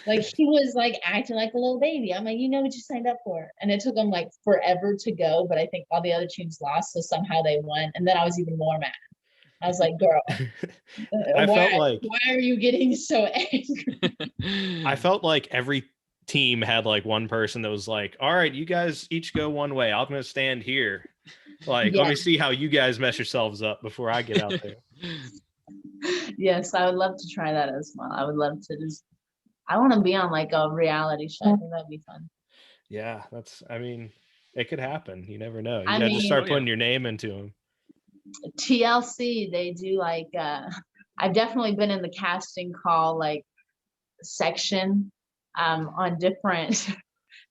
Like he was like acting like a little baby. I'm like, you know what you signed up for. And it took them like forever to go, but I think all the other teams lost, so somehow they won. And then I was even more mad. I was like, girl, why are you getting so angry? I felt like every team had like one person that was like, all right, you guys each go one way. I'm going to stand here. Like, let me see how you guys mess yourselves up before I get out there. Yes, I would love to try that as well. I would love to I want to be on like a reality show. I think that'd be fun. Yeah, it could happen. You never know. You got to start putting your name into them. TLC, they do like, I've definitely been in the casting call like section on different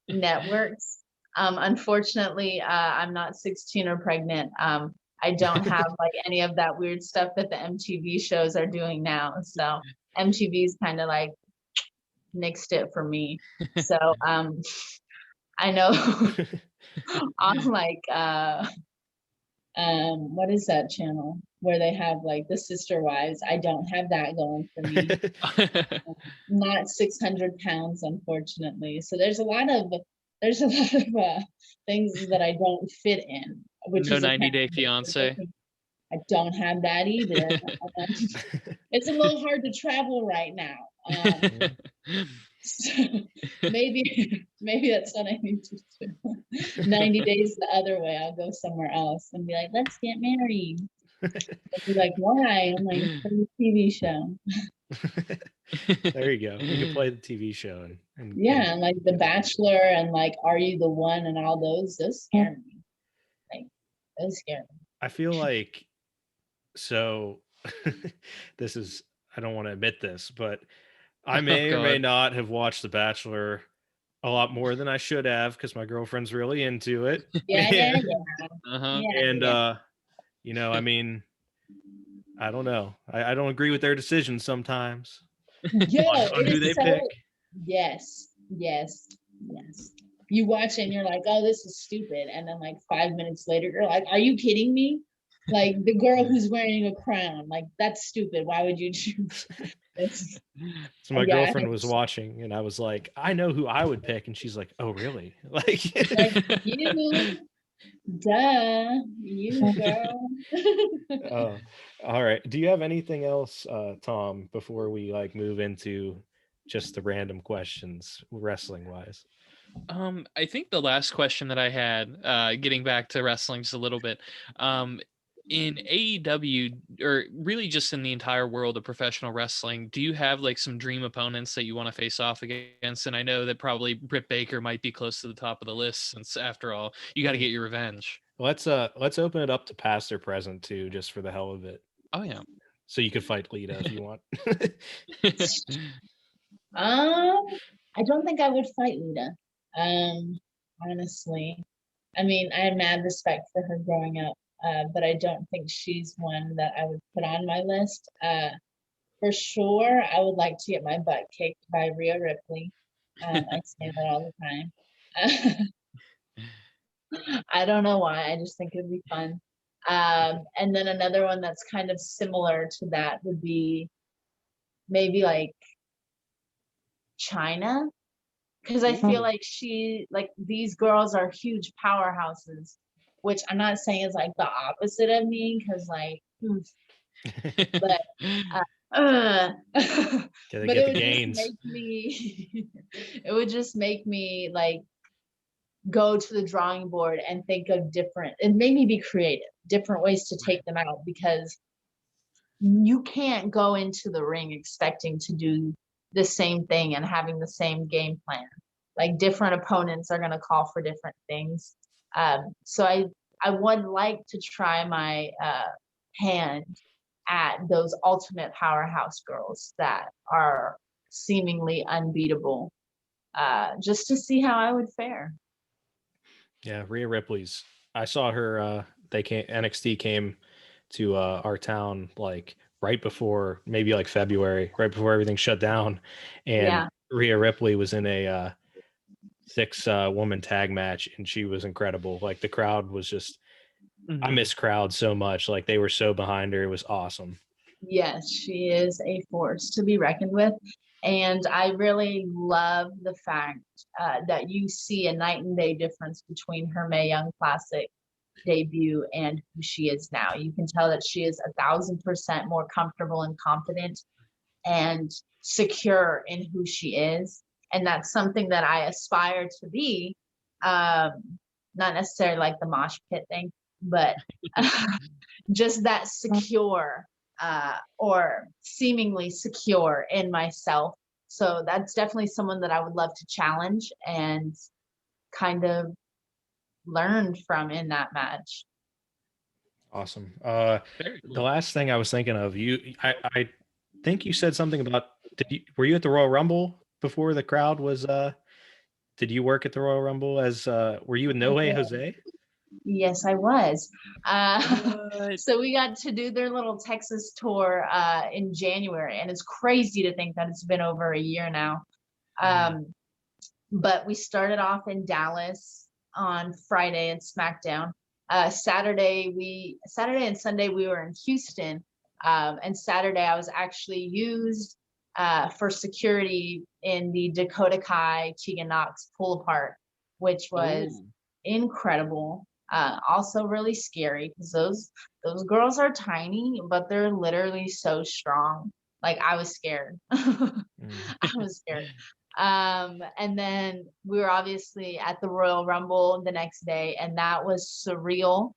networks. Unfortunately, I'm not 16 or pregnant. I don't have like any of that weird stuff that the MTV shows are doing now. So MTV's kind of like nixed it for me. So I know on like what is that channel where they have like the Sister Wives? I don't have that going for me. Not 600 pounds, unfortunately. So there's a lot of things that I don't fit in. Which No is 90-day fiance. I don't have that either. It's a little hard to travel right now. So maybe that's what I need to do. 90 days the other way. I'll go somewhere else and be like, let's get married. They'll be like, why? I'm like, for the TV show. There you go. You can play the TV show and yeah, and like The Bachelor and like Are You the One and all those scare me. Like those scare me. I feel like so this is, I don't want to admit this, but I may or may not have watched The Bachelor a lot more than I should have because my girlfriend's really into it. Yeah. And you know, I mean, I don't know. I don't agree with their decisions sometimes. on who they pick. Yes. You watch it and you're like, oh, this is stupid. And then like 5 minutes later, you're like, are you kidding me? Like the girl who's wearing a crown, like that's stupid. Why would you choose? So my girlfriend was watching and I was like, I know who I would pick. And she's like, oh, really? Like you, duh, you girl. Oh, all right. Do you have anything else, Tom, before we like move into just the random questions wrestling wise? I think the last question that I had, getting back to wrestling just a little bit, in AEW, or really just in the entire world of professional wrestling, do you have like some dream opponents that you want to face off against? And I know that probably Britt Baker might be close to the top of the list, since after all, you got to get your revenge. Let's open it up to past or present too, just for the hell of it. Oh yeah. So you could fight Lita if you want. I don't think I would fight Lita. Honestly, I mean, I had mad respect for her growing up, but I don't think she's one that I would put on my list. For sure, I would like to get my butt kicked by Rhea Ripley. I say that all the time. I don't know why. I just think it'd be fun. And then another one that's kind of similar to that would be maybe like China. Because I feel like these girls are huge powerhouses, which I'm not saying is like the opposite of me, because like, but but it would just make me, it would just make me like go to the drawing board and think of different, and make me be creative, different ways to take them out, because you can't go into the ring expecting to do the same thing and having the same game plan. Like different opponents are going to call for different things. So I would like to try my hand at those ultimate powerhouse girls that are seemingly unbeatable, just to see how I would fare. Yeah, Rhea Ripley's. I saw her. NXT came to our town like right before, maybe like February, right before everything shut down, and Rhea Ripley was in a 6-woman tag match, and she was incredible. Like the crowd was just, I miss crowds so much. Like they were so behind her. It was awesome. Yes, she is a force to be reckoned with. And I really love the fact that you see a night and day difference between her Mae Young Classic debut and who she is now. You can tell that she is 1,000% more comfortable and confident and secure in who she is. And that's something that I aspire to be. Not necessarily like the mosh pit thing, but just that secure or seemingly secure in myself. So that's definitely someone that I would love to challenge and kind of learn from in that match. Awesome. The last thing I was thinking of, I think you said something about, were you at the Royal Rumble before the crowd was did you work at the Royal Rumble as were you in No Way Jose? Yes, I was. What? So we got to do their little Texas tour in January, and it's crazy to think that it's been over a year now. But we started off in Dallas on Friday at SmackDown. Saturday and Sunday we were in Houston. And Saturday I was actually used for security in the Dakota Kai Tegan Knox pull apart, which was incredible. Also really scary because those girls are tiny, but they're literally so strong. Like I was scared. I was scared. And then we were obviously at the Royal Rumble the next day, and that was surreal.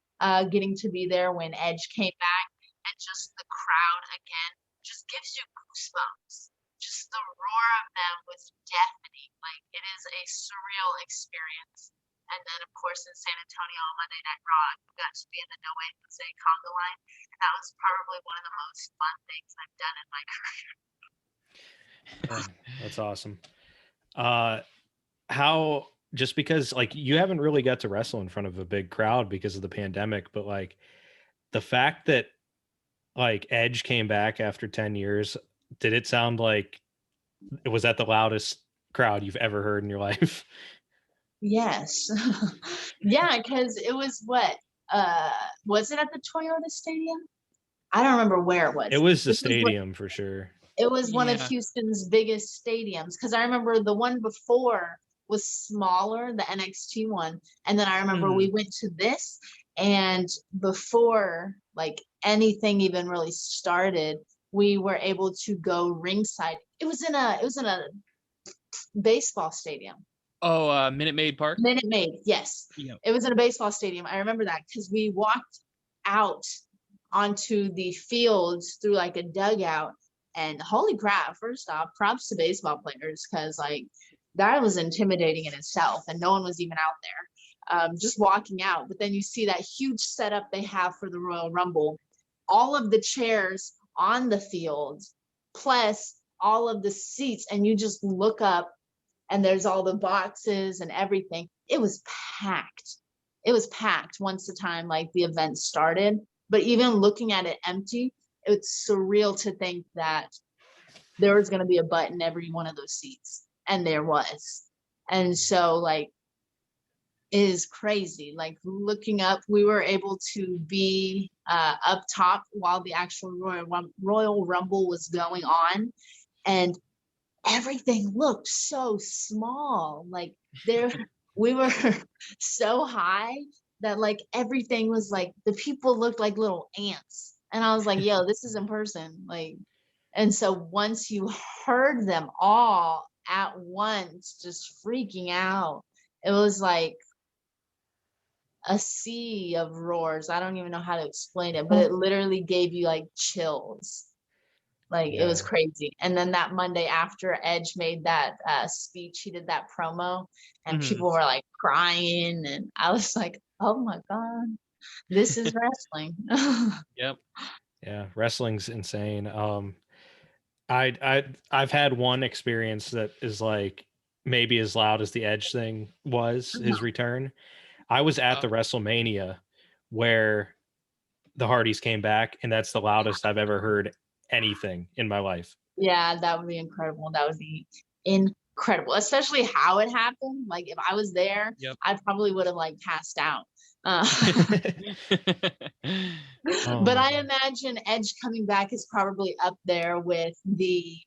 Getting to be there when Edge came back, and just the crowd again just gives you goosebumps. Just the roar of them was deafening. Like it is a surreal experience. And then, of course, in San Antonio on Monday Night Raw, I got to be in the No Way Jose conga line. And that was probably one of the most fun things I've done in my career. That's awesome. How, just because like you haven't really got to wrestle in front of a big crowd because of the pandemic, but like the fact that like Edge came back after 10 years, did it sound like it was at the loudest crowd you've ever heard in your life? Yes. Yeah, because it was was it at the Toyota Stadium? I don't remember where it was. It was the stadium for sure. It was one of Houston's biggest stadiums, because I remember the one before was smaller, the NXT one. And then I remember we went to this, and before like anything even really started, we were able to go ringside. It was in a baseball stadium. Oh, Minute Maid Park? Minute Maid, yes. Yep. It was in a baseball stadium. I remember that because we walked out onto the fields through like a dugout, and holy crap, first off, props to baseball players, because like that was intimidating in itself, and no one was even out there, just walking out. But then you see that huge setup they have for the Royal Rumble, all of the chairs on the field, plus all of the seats, and you just look up and there's all the boxes and everything. It was packed. It was packed once the time like the event started. But even looking at it empty, it's surreal to think that there was going to be a butt in every one of those seats. And there was. And so like, it is crazy. Like looking up, we were able to be up top while the actual Royal Rumble was going on. And everything looked so small. Like we were so high that like everything was like, the people looked like little ants. And I was like, yo, this is in person. Like, and so once you heard them all at once, just freaking out, it was like a sea of roars. I don't even know how to explain it, but it literally gave you like chills. Like it was crazy. And then that Monday after Edge made that speech, he did that promo, and people were like crying, and I was like, oh my God, this is wrestling. Yep. Yeah, wrestling's insane. I've had one experience that is like maybe as loud as the Edge thing was, his return. I was at the WrestleMania where the Hardys came back, and that's the loudest I've ever heard anything in my life. Yeah, that would be incredible. That would be incredible, especially how it happened. Like if I was there, I probably would have like passed out. But I imagine Edge coming back is probably up there with the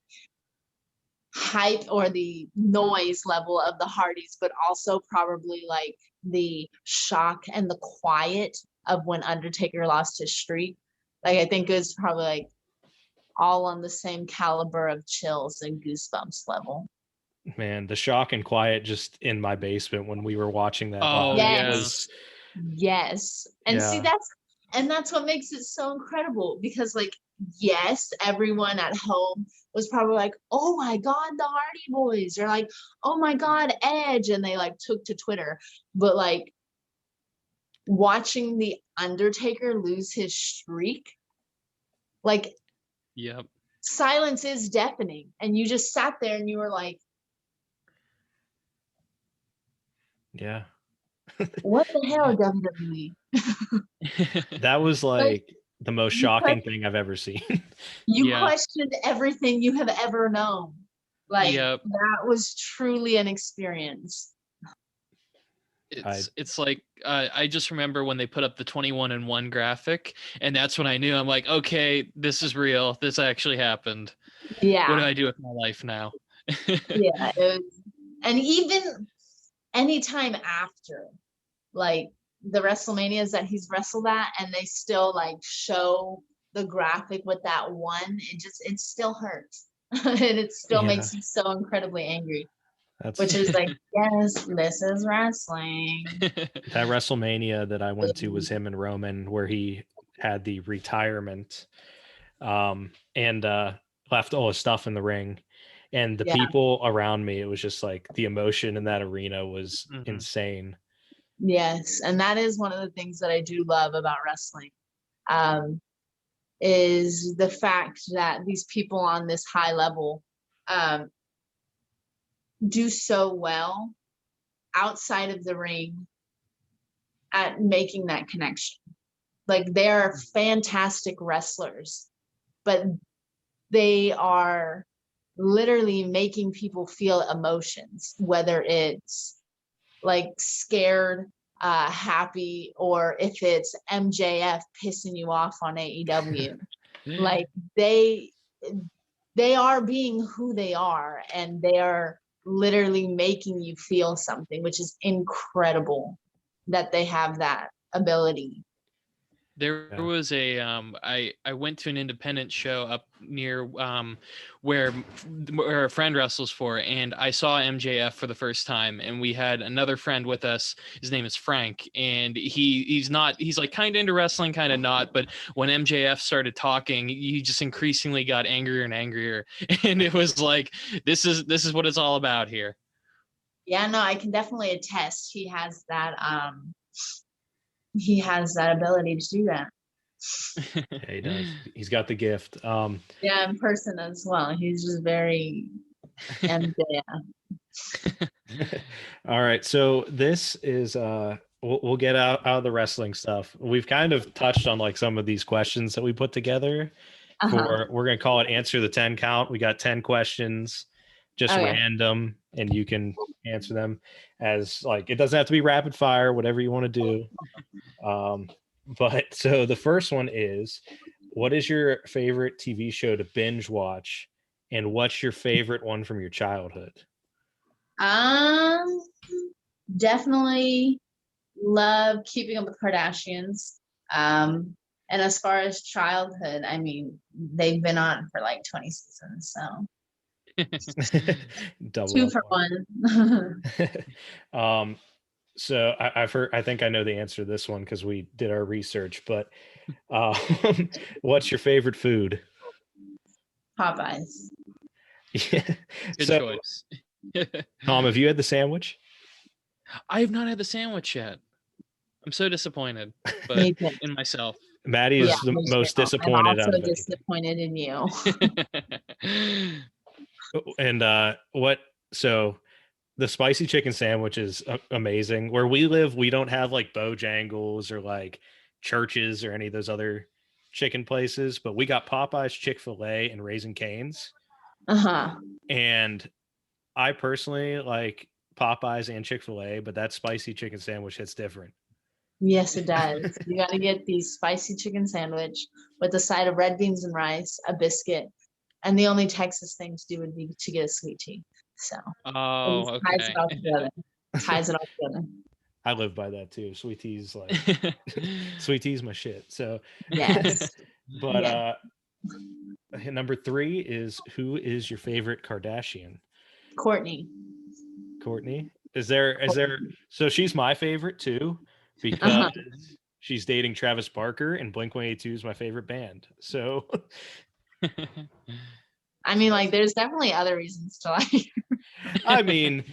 hype or the noise level of the Hardys, but also probably like the shock and the quiet of when Undertaker lost his streak. Like I think it was probably like all on the same caliber of chills and goosebumps level. Man, the shock and quiet just in my basement when we were watching that. Oh, yes. Yes. And see, that's what makes it so incredible, because like, yes, everyone at home was probably like, oh my God, the Hardy Boys, or like, oh my God, Edge. And they like took to Twitter, but like watching the Undertaker lose his streak, like, silence is deafening. And you just sat there and you were like, Yeah. What the hell, WWE? That was like the most you shocking thing I've ever seen. You Yeah. questioned everything you have ever known. Like Yep. that was truly an experience. It's like I just remember when they put up the 21-1 graphic, and that's when I knew. I'm like, okay, this is real. This actually happened. What do Yeah. I do with my life now? Yeah. And even anytime after, like the WrestleManias that he's wrestled at, and they still like show the graphic with that one, it still hurts. And it still Yeah. makes you so incredibly angry. That's Which is like, yes, this is wrestling. that WrestleMania that I went to was him and Roman, where he had the retirement and left all his stuff in the ring. And the Yeah. people around me, it was just like the emotion in that arena was Mhm. insane. Yes. And that is one of the things that I do love about wrestling, is the fact that these people on this high level do so well outside of the ring at making that connection. Like they're fantastic wrestlers, but they are literally making people feel emotions, whether it's like scared, happy, or if it's MJF pissing you off on AEW. Like they are being who they are, and they are literally making you feel something, which is incredible that they have that ability. There was a I went to an independent show up near where a friend wrestles for, and I saw MJF for the first time, and we had another friend with us. His name is Frank, and he's like kind of into wrestling, kind of not, but when MJF started talking, he just increasingly got angrier and angrier, and it was like this is what it's all about here. Yeah, no, I can definitely attest he has that ability to do that. Yeah, he does. He's got the gift. Yeah, in person as well. He's just very MJF. All right, so this is we'll get out of the wrestling stuff. We've kind of touched on like some of these questions that we put together for we're gonna call it answer the 10 count. We got 10 questions, just random, and you can answer them as like it doesn't have to be rapid fire, whatever you want to do. But so the first one is, what is your favorite TV show to binge watch, and what's your favorite one from your childhood? Definitely love Keeping Up with Kardashians. And as far as childhood, I mean, they've been on for like 20 seasons, so Double 2 for 1. So I've heard, I think I know the answer to this one because we did our research, but what's your favorite food? Popeyes. Yeah. Good choice. Tom, have you had the sandwich? I have not had the sandwich yet. I'm so disappointed, but in myself. Maddie is the most disappointed I'm out of disappointed in you. And so the spicy chicken sandwich is amazing. Where we live, we don't have like Bojangles or like Churches or any of those other chicken places, but we got Popeyes, Chick-fil-A, and Raising Cane's. And I personally like Popeyes and Chick-fil-A, but that spicy chicken sandwich hits different. Yes, it does. You got to get the spicy chicken sandwich with a side of red beans and rice, a biscuit, and the only Texas thing to do would be to get a sweet tea. So ties it all together. I live by that too. Sweet tea's like sweet tea's my shit. So yes. But number 3 is, who is your favorite Kardashian? Courtney. Is there so she's my favorite too, because she's dating Travis Barker, and Blink-182 is my favorite band. So I mean, like, there's definitely other reasons to like I mean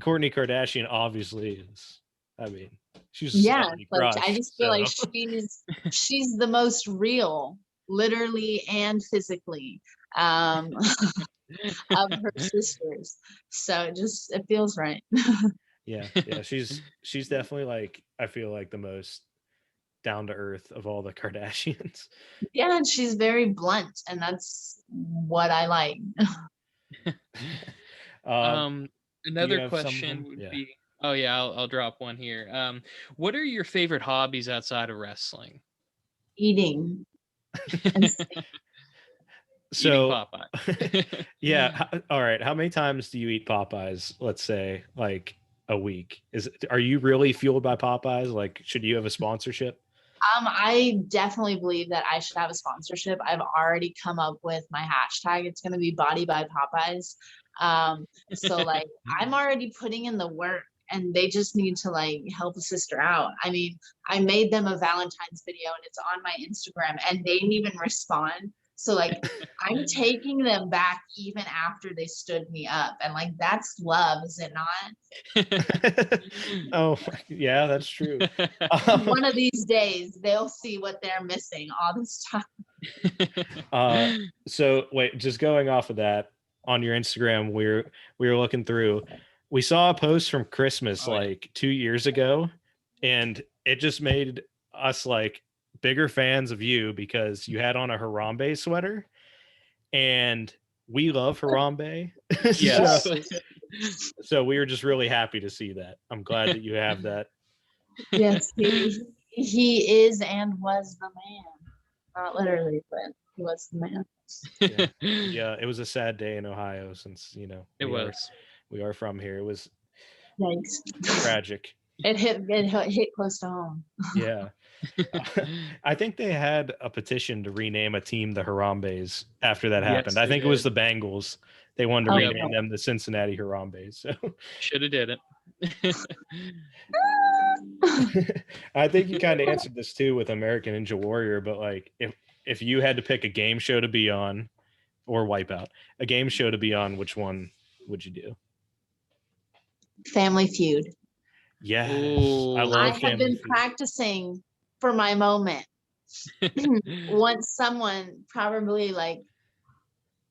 Kourtney Kardashian obviously is, she's like, crush, I just feel like she's the most real, literally and physically, of her sisters. So it feels right. Yeah, she's definitely like, I feel like the most down to earth of all the Kardashians. Yeah, and she's very blunt, and that's what I like. Do you Another have some of question them? would Yeah. be, oh yeah, I'll drop one here. What are your favorite hobbies outside of wrestling? Eating and Eating So, Popeye. yeah. All right. How many times do you eat Popeyes? Let's say like a week. Are you really fueled by Popeyes? Like, should you have a sponsorship? I definitely believe that I should have a sponsorship. I've already come up with my hashtag. It's going to be Body by Popeyes. So like I'm already putting in the work, and they just need to like help a sister out. I mean, I made them a Valentine's video and it's on my Instagram, and they didn't even respond. So like I'm taking them back even after they stood me up, and like that's love, is it not? Oh, yeah, that's true. One of these days they'll see what they're missing all this time. So wait, just going off of that, on your Instagram, we were looking through. We saw a post from Christmas like 2 years ago, and it just made us like bigger fans of you because you had on a Harambe sweater, and we love Harambe. Yes. So we were just really happy to see that. I'm glad that you have that. Yes, he is and was the man. Not literally, but he was the man. Yeah, it was a sad day in Ohio since, we are from here. It was Yikes. tragic. It hit close to home. Yeah. I think they had a petition to rename a team the Harambes after that happened. Yes, I think it was the Bengals. They wanted to rename them the Cincinnati Harambes. So should have did it. I think you kind of answered this too with American Ninja Warrior, but like if you had to pick a game show to be on, or Wipeout, a game show to be on, which one would you do? Family Feud. Yes. I have been practicing for my moment. Once someone, probably like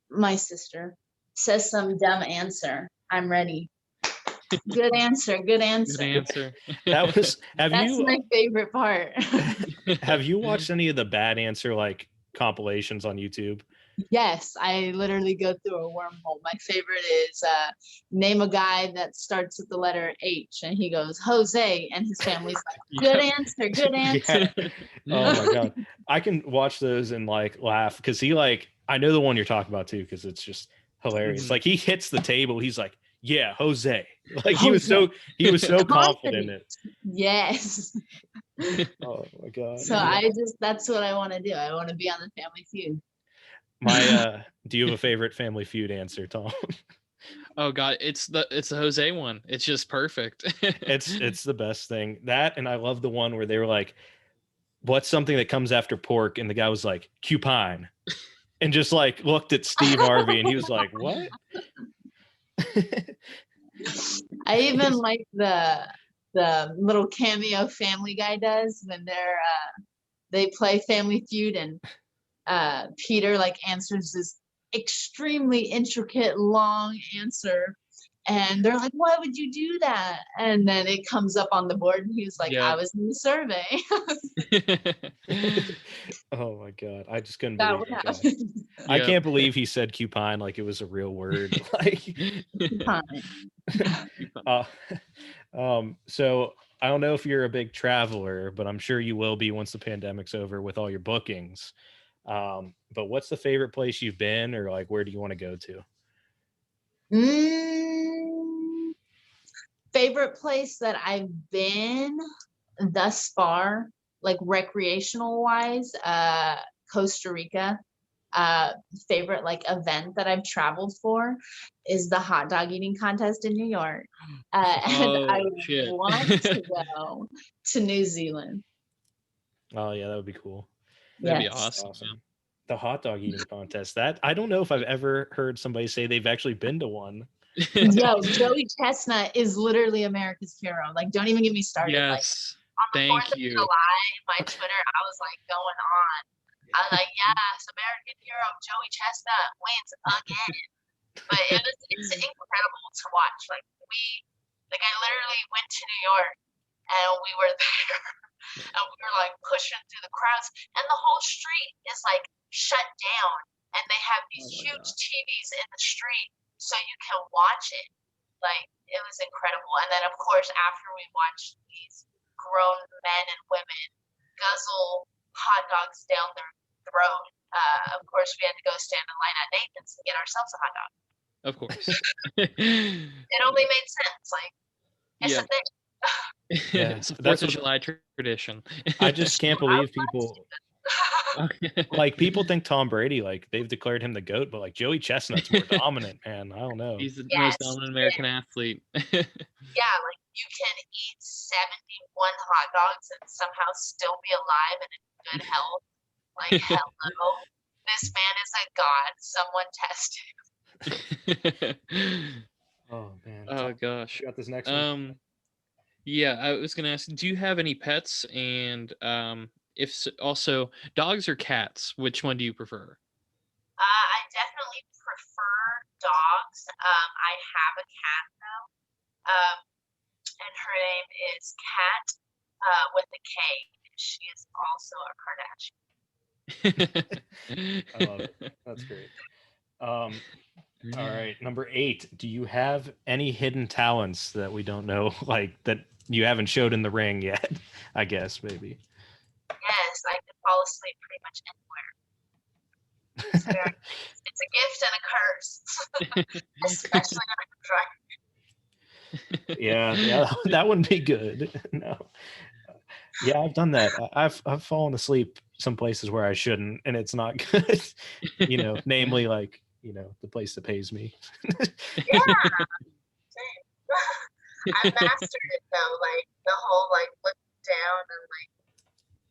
my sister, says some dumb answer, I'm ready. Good answer. Good answer. Good answer. That's my favorite part. Have you watched any of the bad answer like compilations on YouTube? Yes, I literally go through a wormhole. My favorite is name a guy that starts with the letter H, and he goes Jose, and his family's like, good answer, good answer. Yeah. Oh my god, I can watch those and like laugh because he like, I know the one you're talking about too, because it's just hilarious. Like he hits the table, he's like, yeah, Jose. Like he was so confident in it. Yes. Oh my god. So that's what I want to do. I want to be on the Family Feud. Do you have a favorite Family Feud answer, Tom? Oh god, it's the Jose one. It's just perfect. It's the best thing. That, and I love the one where they were like, what's something that comes after pork? And the guy was like, cupine. And just like looked at Steve Harvey and he was like, what? I even like the little cameo Family Guy does when they play Family Feud, and Peter like answers this extremely intricate long answer, and they're like, why would you do that? And then it comes up on the board and he was like, I was in the survey. Oh my god, I just couldn't believe that. I can't believe he said cupine like it was a real word. Like so I don't know if you're a big traveler, but I'm sure you will be once the pandemic's over with all your bookings. But what's the favorite place you've been, or like where do you want to go to? Favorite place that I've been thus far, like recreational wise, Costa Rica. Favorite like event that I've traveled for is the hot dog eating contest in New York. And I want to go to New Zealand. Oh yeah, that would be cool. That'd be awesome. The hot dog eating contest. That I don't know if I've ever heard somebody say they've actually been to one. Yo, Joey Chestnut is literally America's hero. Like, don't even get me started. Yes. Like, on the 4th of July, my Twitter, I was like going on. I was like, yes, American hero Joey Chestnut wins again. But it's incredible to watch. Like Like I literally went to New York and we were there and we were like pushing through the crowds and the whole street is like shut down and they have these huge TVs in the street so you can watch it. Like it was incredible. And then of course after we watched these grown men and women guzzle hot dogs down their throat, of course we had to go stand in line at Nathan's to get ourselves a hot dog. Of course. It only made sense. Like it's a thing. Yeah, it's a that's 4th of July tradition. I just can't believe people like people think Tom Brady, like they've declared him the GOAT, but like Joey Chestnut's more dominant, man. I don't know. He's the most dominant American athlete. Yeah, like you can eat 71 hot dogs and somehow still be alive and in good health. Like, hello, this man is a god. Someone test him. Oh man. Oh gosh. You got this next one? Yeah, I was gonna ask, do you have any pets? And if so, also dogs or cats, which one do you prefer? I definitely prefer dogs. I have a cat though. And her name is Kat with a K. She is also a Kardashian. I love it. That's great. All right, number 8. Do you have any hidden talents that we don't know, like that you haven't showed in the ring yet? I guess maybe. Yes, I can fall asleep pretty much anywhere. It's a gift and a curse, especially on a drive. Yeah, that wouldn't be good. No. Yeah, I've done that. I've fallen asleep some places where I shouldn't, and it's not good. Namely like, the place that pays me. Yeah. I mastered it though, like the whole like looking down and like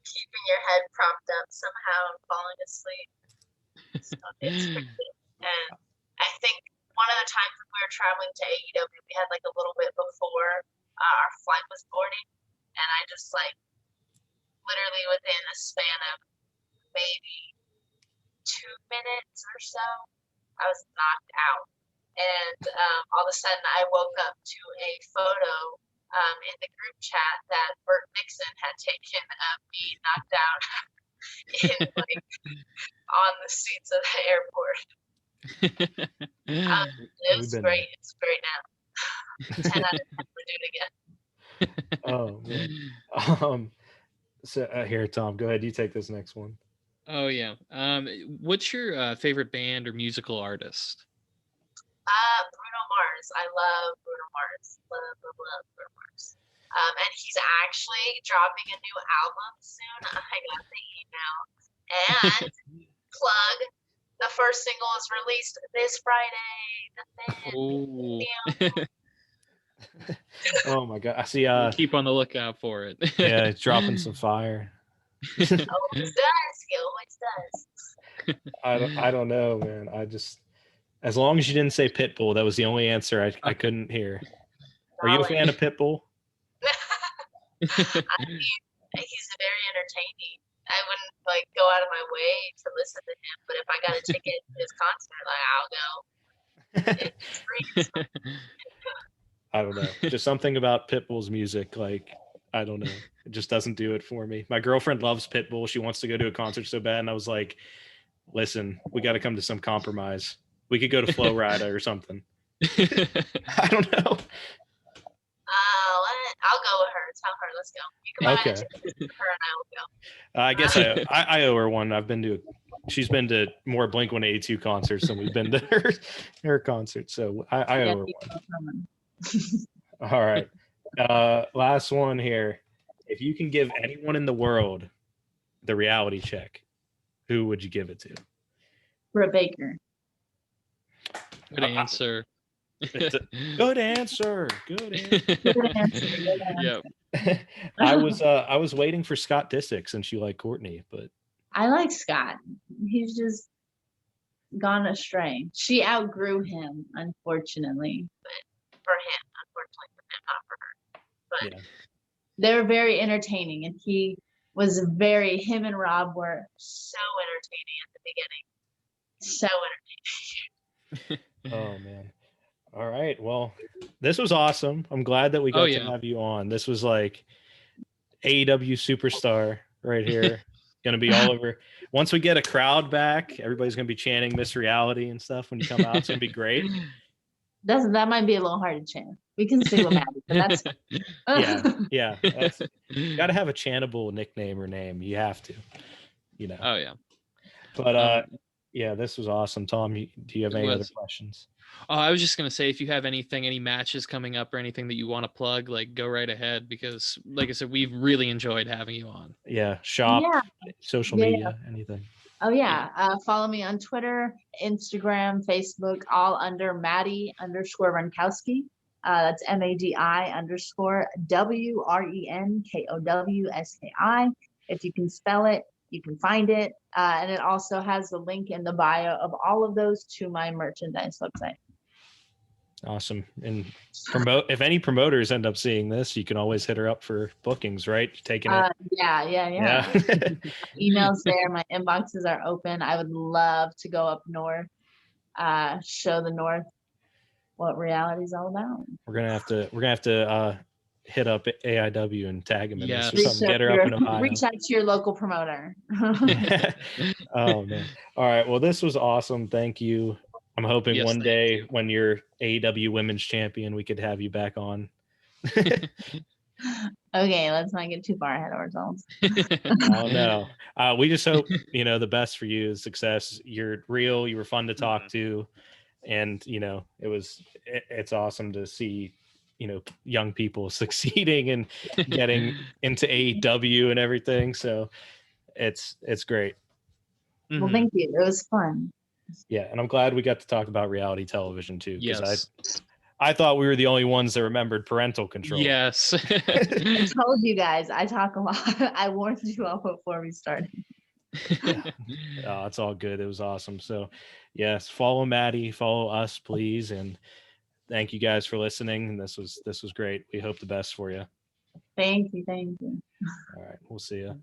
keeping your head propped up somehow and falling asleep. So it's pretty good. And I think one of the times when we were traveling to AEW, we had like a little bit before our flight was boarding, and I just like literally within a span of maybe 2 minutes or so, I was knocked out. And all of a sudden I woke up to a photo in the group chat that Bert Nixon had taken of me knocked out in like on the seats of the airport. It was great. There. It's great now. 10 out of 10 would do it again. Oh man. So here, Tom, go ahead. You take this next one. Oh yeah. What's your favorite band or musical artist? Bruno Mars. I love Bruno Mars. Love Bruno Mars. And he's actually dropping a new album soon. I got the email. And plug, the first single is released this Friday. Oh my god. I see keep on the lookout for it. Yeah, it's dropping some fire. Always does. He always does. I don't know, man. As long as you didn't say Pitbull, that was the only answer I couldn't hear. Are you a fan of Pitbull? He's very entertaining. I wouldn't like go out of my way to listen to him, but if I got a ticket to his concert, like I'll go. It's free. I don't know. Just something about Pitbull's music, like I don't know. It just doesn't do it for me. My girlfriend loves Pitbull. She wants to go to a concert so bad, and I was like, "Listen, we got to come to some compromise. We could go to Flow Rida or something." I don't know. I'll go with her. Tell her, let's go. You can buy it. Her and I will go. I guess I owe her one. She's been to more Blink-182 concerts than we've been to her concert, so I owe her one. All right. Last one here. If you can give anyone in the world the reality check, who would you give it to? Britt Baker. Good answer. Good answer. Yep. I was waiting for Scott Disick since you like Courtney, but I like Scott. He's just gone astray. She outgrew him, unfortunately. But for him, unfortunately for him, not for her. But yeah. They were very entertaining, and him and Rob were so entertaining at the beginning. So entertaining. Oh man. All right. Well, this was awesome. I'm glad that we got to yeah. have you on. This was like AEW superstar right here. Gonna be all over. Once we get a crowd back, everybody's gonna be chanting Miss Reality and stuff when you come out. It's gonna be great. That might be a little hard to chant. We can stick with Maddie, but that's yeah. That's, you got to have a chantable nickname or name. You have to, you know. Oh yeah. But yeah, this was awesome. Tom, do you have any other questions? Oh, I was just gonna say, if you have any matches coming up or anything that you want to plug, like go right ahead, because like I said, we've really enjoyed having you on. Yeah, shop, social media, anything. Oh yeah. Follow me on Twitter, Instagram, Facebook, all under Madi_Wrenkowski. That's MADI_WRENKOWSKI. If you can spell it, you can find it. And it also has the link in the bio of all of those to my merchandise website. Awesome. And if any promoters end up seeing this, you can always hit her up for bookings, right? Taking it. Yeah. Emails there. My inboxes are open. I would love to go up north, show the North what reality is all about. We're gonna have to hit up AIW and tag him in this or Yes. something. Get her up in Ohio. Reach out to your local promoter. Oh man. All right. Well, this was awesome. Thank you. I'm hoping one day when you're AEW Women's Champion, we could have you back on. Okay, let's not get too far ahead of ourselves. Oh no. We just hope, the best for you, success. You're real, you were fun to talk to. And it's awesome to see, young people succeeding and getting into AEW and everything. So it's great. Well, thank you. It was fun. Yeah, and I'm glad we got to talk about reality television too, because Yes. I thought we were the only ones that remembered parental control. Yes. I told you guys, I talk a lot. I warned you all before we started. Oh, it's all good. It was awesome. So yes, follow Maddie, follow us, please. And thank you guys for listening. And this was great. We hope the best for you. Thank you. All right, we'll see you.